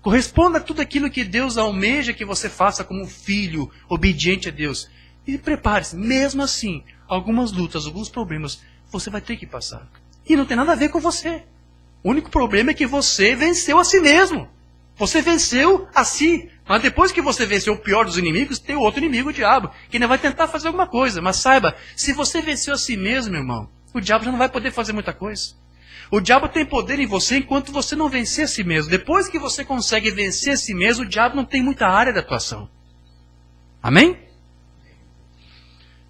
S1: Corresponda a tudo aquilo que Deus almeja que você faça como um filho obediente a Deus. E prepare-se. Mesmo assim, algumas lutas, alguns problemas, você vai ter que passar. E não tem nada a ver com você. O único problema é que você venceu a si mesmo. Você venceu a si. Mas depois que você venceu o pior dos inimigos, tem o outro inimigo, o diabo, que ainda vai tentar fazer alguma coisa. Mas saiba, se você venceu a si mesmo, meu irmão, o diabo já não vai poder fazer muita coisa. O diabo tem poder em você enquanto você não vencer a si mesmo. Depois que você consegue vencer a si mesmo, o diabo não tem muita área de atuação. Amém?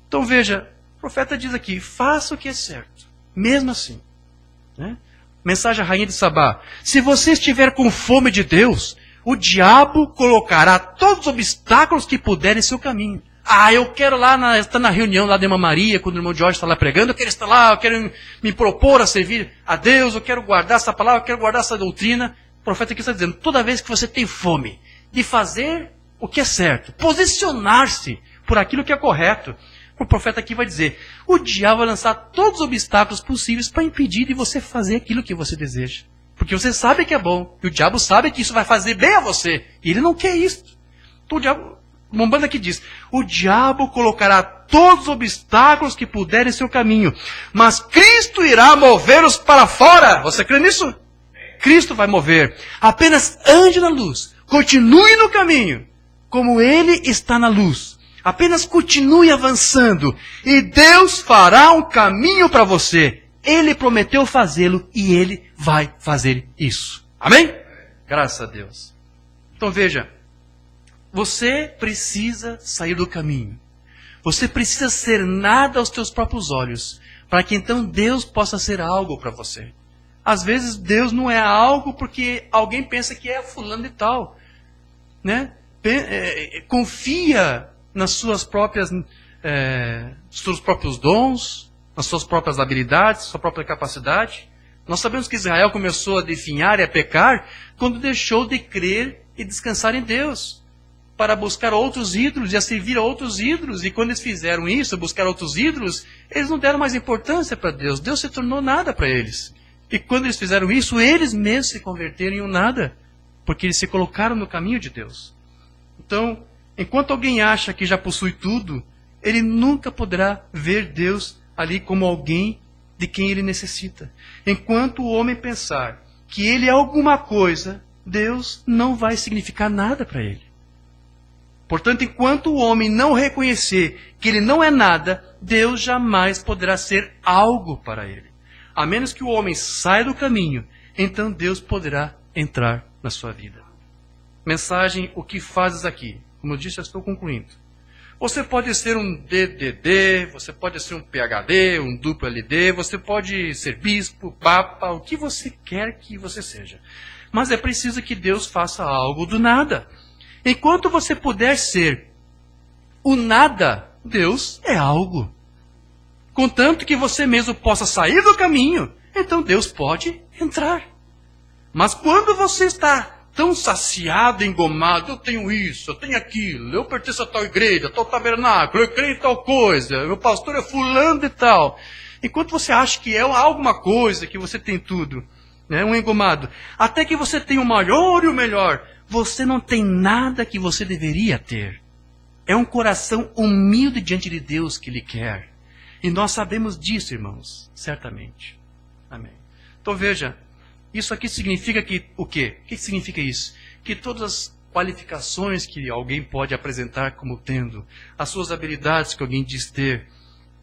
S1: Então veja, o profeta diz aqui, faça o que é certo. Mesmo assim. Né? Mensagem à rainha de Sabá. Se você estiver com fome de Deus, o diabo colocará todos os obstáculos que puder em seu caminho. Eu quero lá estar na reunião lá de Irmã Maria, quando o irmão Jorge está lá pregando, eu quero estar lá, eu quero me propor a servir a Deus, eu quero guardar essa palavra, eu quero guardar essa doutrina. O profeta aqui está dizendo, toda vez que você tem fome de fazer o que é certo, posicionar-se por aquilo que é correto, o profeta aqui vai dizer, o diabo vai lançar todos os obstáculos possíveis para impedir de você fazer aquilo que você deseja. Porque você sabe que é bom, e o diabo sabe que isso vai fazer bem a você, e ele não quer isso. Então o diabo, o Umbanda aqui diz, o diabo colocará todos os obstáculos que puder em seu caminho, mas Cristo irá movê-los para fora. Você crê nisso? Cristo vai mover. Apenas ande na luz, continue no caminho, como Ele está na luz. Apenas continue avançando, e Deus fará um caminho para você. Ele prometeu fazê-lo e Ele vai fazer isso. Amém? Graças a Deus. Então veja, você precisa sair do caminho. Você precisa ser nada aos teus próprios olhos, para que então Deus possa ser algo para você. Às vezes Deus não é algo porque alguém pensa que é fulano e tal. Né? Confia nas suas próprias, seus próprios dons, nas suas próprias habilidades, sua própria capacidade. Nós sabemos que Israel começou a definhar e a pecar quando deixou de crer e descansar em Deus. para buscar outros ídolos e a servir a outros ídolos. E quando eles fizeram isso, buscar outros ídolos, eles não deram mais importância para Deus. Deus se tornou nada para eles. E quando eles fizeram isso, eles mesmos se converteram em um nada, porque eles se colocaram no caminho de Deus. Então, enquanto alguém acha que já possui tudo, ele nunca poderá ver Deus ali como alguém de quem ele necessita. Enquanto o homem pensar que ele é alguma coisa, Deus não vai significar nada para ele. Portanto, enquanto o homem não reconhecer que ele não é nada, Deus jamais poderá ser algo para ele. A menos que o homem saia do caminho, então Deus poderá entrar na sua vida. Mensagem: o que fazes aqui? Como eu disse, eu estou concluindo. Você pode ser um DDD, você pode ser um PhD, um duplo LD, você pode ser bispo, papa, o que você quer que você seja. Mas é preciso que Deus faça algo do nada. Enquanto você puder ser o nada, Deus é algo. Contanto que você mesmo possa sair do caminho, então Deus pode entrar. Mas quando você está tão saciado, engomado, eu tenho isso, eu tenho aquilo, eu pertenço a tal igreja, tal tabernáculo, eu creio em tal coisa, meu pastor é fulano e tal. Enquanto você acha que é alguma coisa, que você tem tudo, né, um engomado, até que você tem o maior e o melhor, você não tem nada que você deveria ter. É um coração humilde diante de Deus que Ele quer. E nós sabemos disso, irmãos, certamente. Amém. Então veja, isso aqui significa que o quê? O que significa isso? Que todas as qualificações que alguém pode apresentar como tendo, as suas habilidades que alguém diz ter,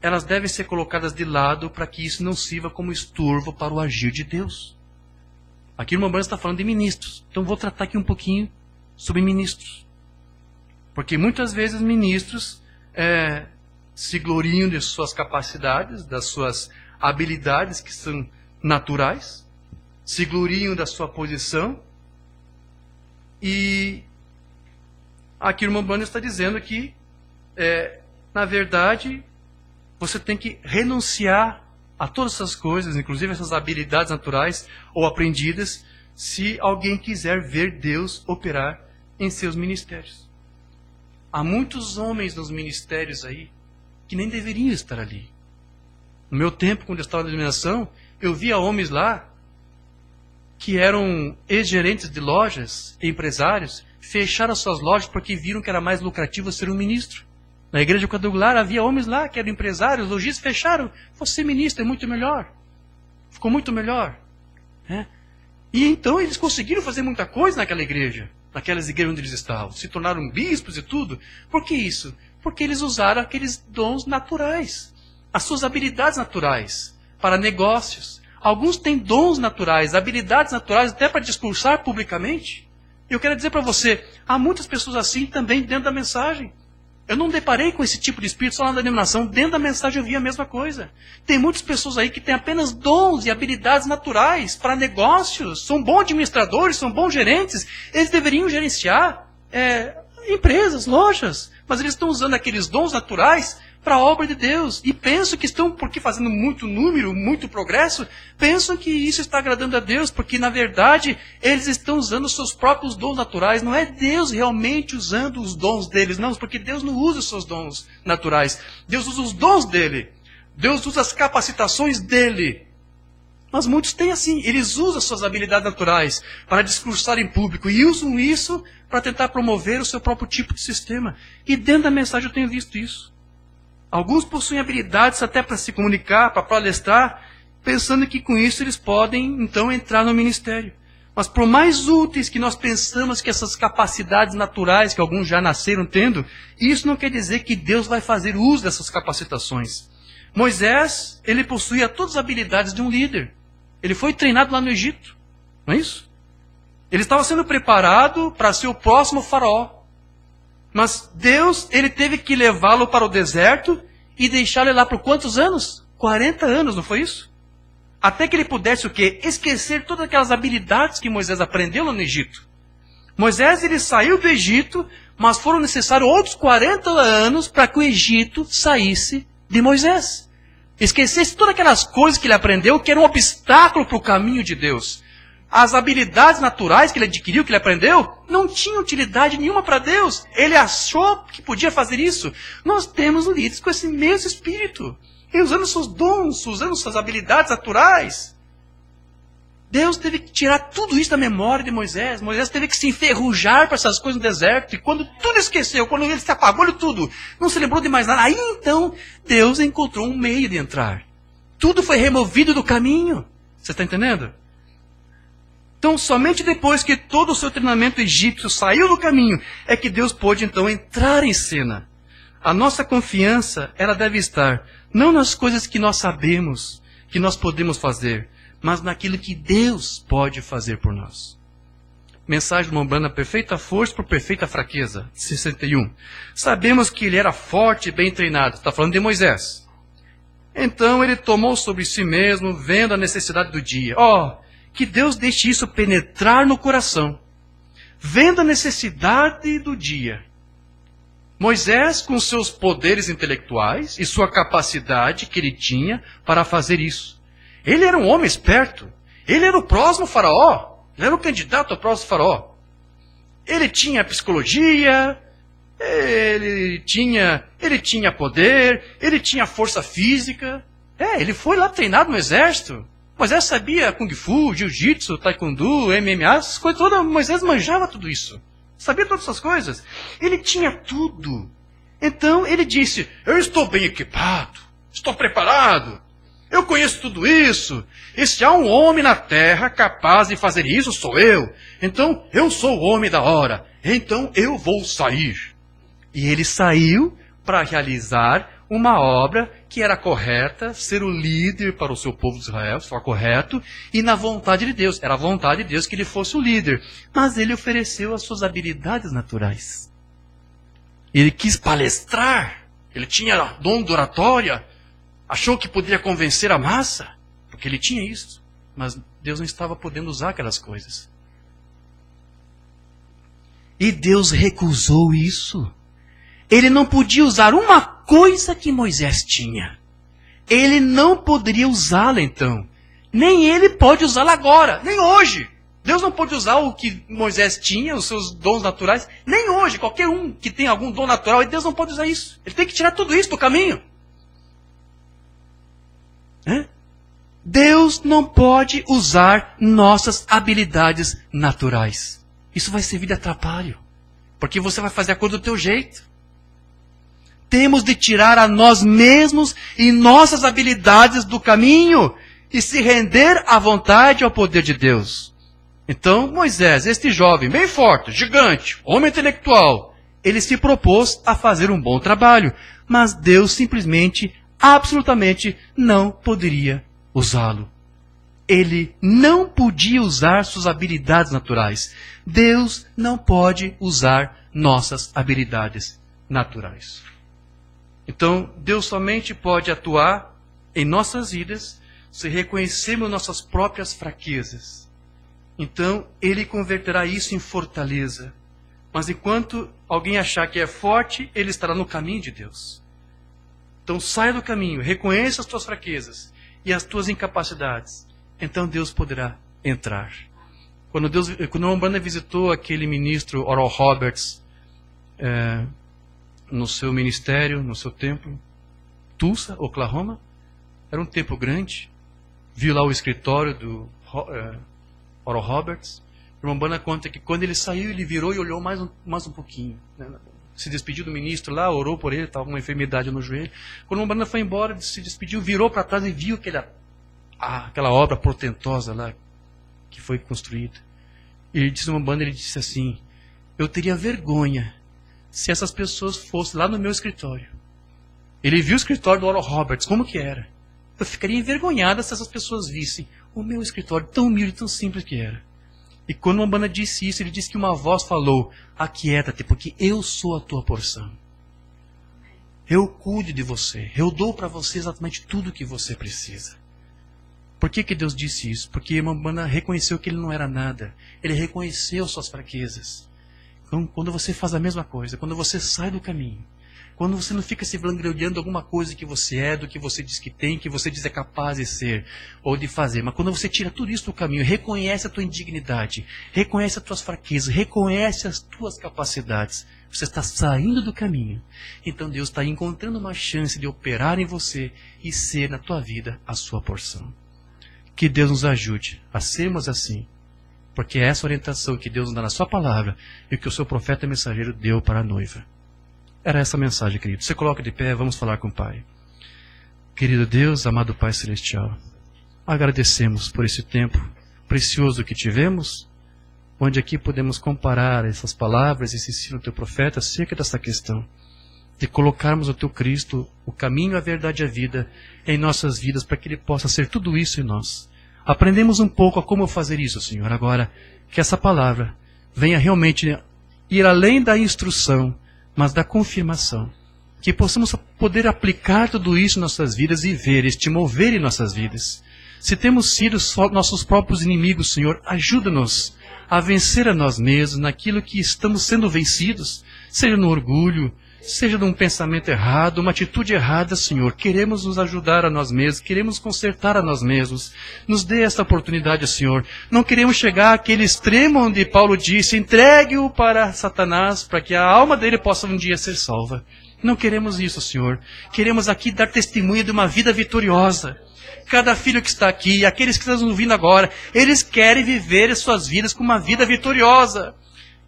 S1: elas devem ser colocadas de lado para que isso não sirva como estorvo para o agir de Deus. Aqui o irmão Branham está falando de ministros. Então vou tratar aqui um pouquinho sobre ministros. Porque muitas vezes ministros se gloriam de suas capacidades, das suas habilidades que são naturais, se gloriam da sua posição. E aqui o irmão Branham está dizendo que, na verdade, você tem que renunciar a todas essas coisas, inclusive essas habilidades naturais ou aprendidas, se alguém quiser ver Deus operar em seus ministérios. Há muitos homens nos ministérios aí que nem deveriam estar ali. No meu tempo, quando eu estava na iluminação, eu via homens lá que eram ex-gerentes de lojas, empresários, fecharam suas lojas porque viram que era mais lucrativo ser um ministro. Na igreja quadrangular havia homens lá que eram empresários, lojistas, fecharam. Você ministro é muito melhor. Ficou muito melhor. Né? E então eles conseguiram fazer muita coisa naquela igreja, naquelas igrejas onde eles estavam. Se tornaram bispos e tudo. Por que isso? Porque eles usaram aqueles dons naturais, as suas habilidades naturais para negócios. Alguns têm dons naturais, habilidades naturais até para discursar publicamente. E eu quero dizer para você, há muitas pessoas assim também dentro da mensagem. Eu não deparei com esse tipo de espírito só na animação. Dentro da mensagem eu vi a mesma coisa. Tem muitas pessoas aí que têm apenas dons e habilidades naturais para negócios. São bons administradores, são bons gerentes. Eles deveriam gerenciar empresas, lojas. Mas eles estão usando aqueles dons naturais para a obra de Deus. E pensam que estão, porque fazendo muito número, muito progresso, pensam que isso está agradando a Deus, porque na verdade eles estão usando os seus próprios dons naturais. Não é Deus realmente usando os dons deles, não, porque Deus não usa os seus dons naturais. Deus usa os dons dele. Deus usa as capacitações dele. Mas muitos têm assim, eles usam as suas habilidades naturais para discursar em público e usam isso para tentar promover o seu próprio tipo de sistema. E dentro da mensagem eu tenho visto isso. Alguns possuem habilidades até para se comunicar, para palestrar, pensando que com isso eles podem, então, entrar no ministério. Mas por mais úteis que nós pensamos que essas capacidades naturais, que alguns já nasceram tendo, isso não quer dizer que Deus vai fazer uso dessas capacitações. Moisés, ele possuía todas as habilidades de um líder. Ele foi treinado lá no Egito, não é isso? Ele estava sendo preparado para ser o próximo faraó. Mas Deus, ele teve que levá-lo para o deserto e deixá-lo lá por quantos anos? 40 anos, não foi isso? Até que ele pudesse o quê? Esquecer todas aquelas habilidades que Moisés aprendeu lá no Egito. Moisés, ele saiu do Egito, mas foram necessários outros 40 anos para que o Egito saísse de Moisés. Esquecesse todas aquelas coisas que ele aprendeu que eram um obstáculo para o caminho de Deus. As habilidades naturais que ele adquiriu, que ele aprendeu, não tinham utilidade nenhuma para Deus. Ele achou que podia fazer isso. Nós temos líderes com esse mesmo espírito. E usando seus dons, usando suas habilidades naturais. Deus teve que tirar tudo isso da memória de Moisés. Moisés teve que se enferrujar para essas coisas no deserto. E quando tudo esqueceu, quando ele se apagou de tudo, não se lembrou de mais nada. Aí então, Deus encontrou um meio de entrar. Tudo foi removido do caminho. Você está entendendo? Então, somente depois que todo o seu treinamento egípcio saiu do caminho, é que Deus pôde então entrar em cena. A nossa confiança, ela deve estar não nas coisas que nós sabemos, que nós podemos fazer, mas naquilo que Deus pode fazer por nós. Mensagem do Mombrana, perfeita força por perfeita fraqueza, 61. Sabemos que ele era forte e bem treinado. Está falando de Moisés. Então ele tomou sobre si mesmo, vendo a necessidade do dia. Que Deus deixe isso penetrar no coração. Vendo a necessidade do dia. Moisés, com seus poderes intelectuais e sua capacidade que ele tinha para fazer isso. Ele era um homem esperto. Ele era o próximo faraó. Ele era o candidato ao próximo faraó. Ele tinha psicologia, ele tinha poder, ele tinha força física. Ele foi lá treinado no exército. Moisés sabia Kung Fu, Jiu-Jitsu, Taekwondo, MMA, essas coisas todas. Moisés manjava tudo isso. Sabia todas essas coisas. Ele tinha tudo. Então ele disse, eu estou bem equipado, estou preparado. Eu conheço tudo isso. E se há um homem na terra capaz de fazer isso, sou eu. Então, eu sou o homem da hora. Então, eu vou sair. E ele saiu para realizar uma obra que era correta, ser o líder para o seu povo de Israel, só correto, e na vontade de Deus. Era a vontade de Deus que ele fosse o líder. Mas ele ofereceu as suas habilidades naturais. Ele quis palestrar. Ele tinha dom de oratória. Achou que poderia convencer a massa, porque ele tinha isso. Mas Deus não estava podendo usar aquelas coisas. E Deus recusou isso. Ele não podia usar uma coisa que Moisés tinha. Ele não poderia usá-la então. Nem ele pode usá-la agora, nem hoje. Deus não pode usar o que Moisés tinha, os seus dons naturais, nem hoje. Qualquer um que tem algum dom natural, Deus não pode usar isso. Ele tem que tirar tudo isso do caminho. Deus não pode usar nossas habilidades naturais. Isso vai servir de atrapalho. Porque você vai fazer a coisa do teu jeito. Temos de tirar a nós mesmos e nossas habilidades do caminho e se render à vontade e ao poder de Deus. Então, Moisés, este jovem, bem forte, gigante, homem intelectual, ele se propôs a fazer um bom trabalho. Mas Deus simplesmente absolutamente não poderia usá-lo. Ele não podia usar suas habilidades naturais. Deus não pode usar nossas habilidades naturais. Então, Deus somente pode atuar em nossas vidas se reconhecermos nossas próprias fraquezas. Então, Ele converterá isso em fortaleza. Mas enquanto alguém achar que é forte, ele estará no caminho de Deus. Então saia do caminho, reconheça as tuas fraquezas e as tuas incapacidades. Então Deus poderá entrar. Quando o Umbanda visitou aquele ministro Oral Roberts no seu ministério, no seu templo, Tulsa, Oklahoma, era um templo grande. Viu lá o escritório do Oral Roberts. O Umbanda conta que quando ele saiu, ele virou e olhou mais um pouquinho, né? Se despediu do ministro lá, orou por ele, estava com uma enfermidade no joelho. Quando o Umbanda foi embora, se despediu, virou para trás e viu aquela obra portentosa lá que foi construída. E ele disse no Umbanda, ele disse assim, eu teria vergonha se essas pessoas fossem lá no meu escritório. Ele viu o escritório do Oral Roberts, como que era. Eu ficaria envergonhada se essas pessoas vissem o meu escritório tão humilde, tão simples que era. E quando o Umbanda disse isso, ele disse que uma voz falou, aquieta-te, porque eu sou a tua porção. Eu cuido de você. Eu dou para você exatamente tudo o que você precisa. Por que Deus disse isso? Porque o Umbanda reconheceu que ele não era nada. Ele reconheceu suas fraquezas. Então, quando você faz a mesma coisa, quando você sai do caminho, Quando você não fica se vangloriando alguma coisa que você é, do que você diz que tem, que você diz é capaz de ser ou de fazer. Mas quando você tira tudo isso do caminho, reconhece a tua indignidade, reconhece as tuas fraquezas, reconhece as tuas capacidades, você está saindo do caminho. Então Deus está encontrando uma chance de operar em você e ser na tua vida a sua porção. Que Deus nos ajude a sermos assim, porque é essa orientação que Deus nos dá na sua palavra e que o seu profeta mensageiro deu para a noiva. Era essa a mensagem, querido. Você coloca de pé, vamos falar com o Pai. Querido Deus, amado Pai Celestial, agradecemos por esse tempo precioso que tivemos, onde aqui podemos comparar essas palavras, esse ensino do teu profeta acerca dessa questão, de colocarmos o teu Cristo, o caminho, a verdade e a vida, em nossas vidas, para que Ele possa ser tudo isso em nós. Aprendemos um pouco a como fazer isso, Senhor. Agora, que essa palavra venha realmente ir além da instrução, mas da confirmação. Que possamos poder aplicar tudo isso em nossas vidas e ver este mover em nossas vidas. Se temos sido nossos próprios inimigos, Senhor, ajuda-nos a vencer a nós mesmos naquilo que estamos sendo vencidos, seja no orgulho, seja num pensamento errado, uma atitude errada, Senhor. Queremos nos ajudar a nós mesmos, queremos consertar a nós mesmos. Nos dê esta oportunidade, Senhor. Não queremos chegar àquele extremo onde Paulo disse, entregue-o para Satanás, para que a alma dele possa um dia ser salva. Não queremos isso, Senhor. Queremos aqui dar testemunho de uma vida vitoriosa. Cada filho que está aqui, aqueles que estão nos ouvindo agora, eles querem viver as suas vidas com uma vida vitoriosa.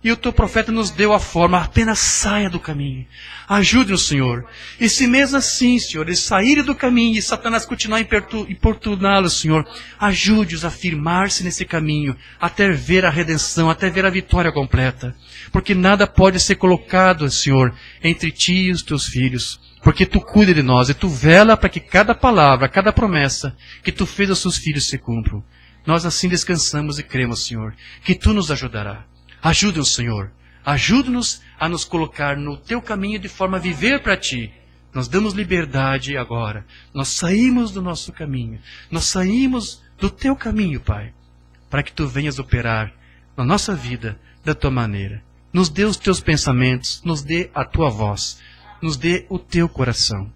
S1: E o teu profeta nos deu a forma, apenas saia do caminho. Ajude-nos, Senhor. E se mesmo assim, Senhor, eles saírem do caminho e Satanás continuar a importuná-los, Senhor, ajude-os a firmar-se nesse caminho, até ver a redenção, até ver a vitória completa. Porque nada pode ser colocado, Senhor, entre ti e os teus filhos. Porque tu cuida de nós e tu vela para que cada palavra, cada promessa que tu fez aos seus filhos se cumpram. Nós assim descansamos e cremos, Senhor, que tu nos ajudará. Ajuda-nos, Senhor. Ajuda-nos a nos colocar no teu caminho de forma a viver para ti. Nós damos liberdade agora. Nós saímos do nosso caminho. Nós saímos do teu caminho, Pai, para que tu venhas operar na nossa vida da tua maneira. Nos dê os teus pensamentos, nos dê a tua voz, nos dê o teu coração.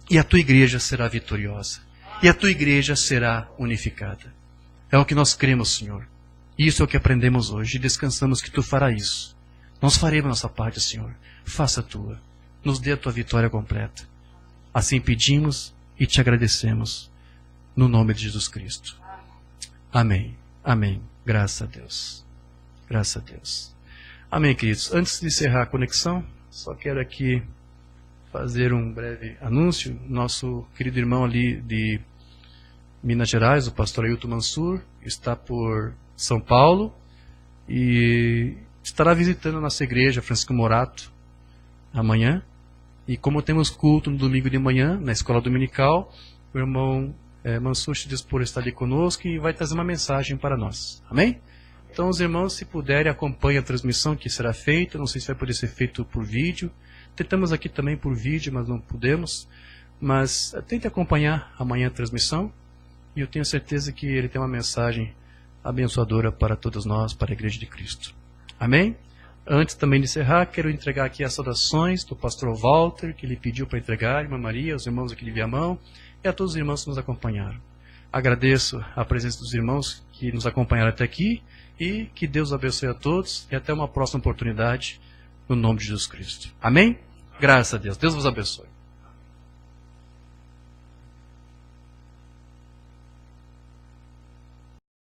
S1: E a tua igreja será vitoriosa. E a tua igreja será unificada. É o que nós cremos, Senhor. Isso é o que aprendemos hoje e descansamos que tu farás isso. Nós faremos a nossa parte, Senhor. Faça a tua. Nos dê a tua vitória completa. Assim pedimos e te agradecemos. No nome de Jesus Cristo. Amém. Amém. Graças a Deus. Graças a Deus. Amém, queridos. Antes de encerrar a conexão, só quero aqui fazer um breve anúncio. Nosso querido irmão ali de Minas Gerais, o pastor Ailton Mansur, está por São Paulo e estará visitando a nossa igreja, Francisco Morato, amanhã. E como temos culto no domingo de manhã, na escola dominical, o irmão Mansur se dispor a estar ali conosco e vai trazer uma mensagem para nós. Amém? Então os irmãos, se puderem, acompanhem a transmissão que será feita. Não sei se vai poder ser feito por vídeo. Tentamos aqui também por vídeo, mas não pudemos. Mas tente acompanhar amanhã a transmissão. E eu tenho certeza que ele tem uma mensagem abençoadora para todos nós, para a Igreja de Cristo. Amém? Antes também de encerrar, quero entregar aqui as saudações do pastor Walter, que ele pediu para entregar, irmã Maria, os irmãos aqui de Viamão, e a todos os irmãos que nos acompanharam. Agradeço a presença dos irmãos que nos acompanharam até aqui, e que Deus abençoe a todos, e até uma próxima oportunidade, no nome de Jesus Cristo. Amém? Graças a Deus. Deus vos abençoe.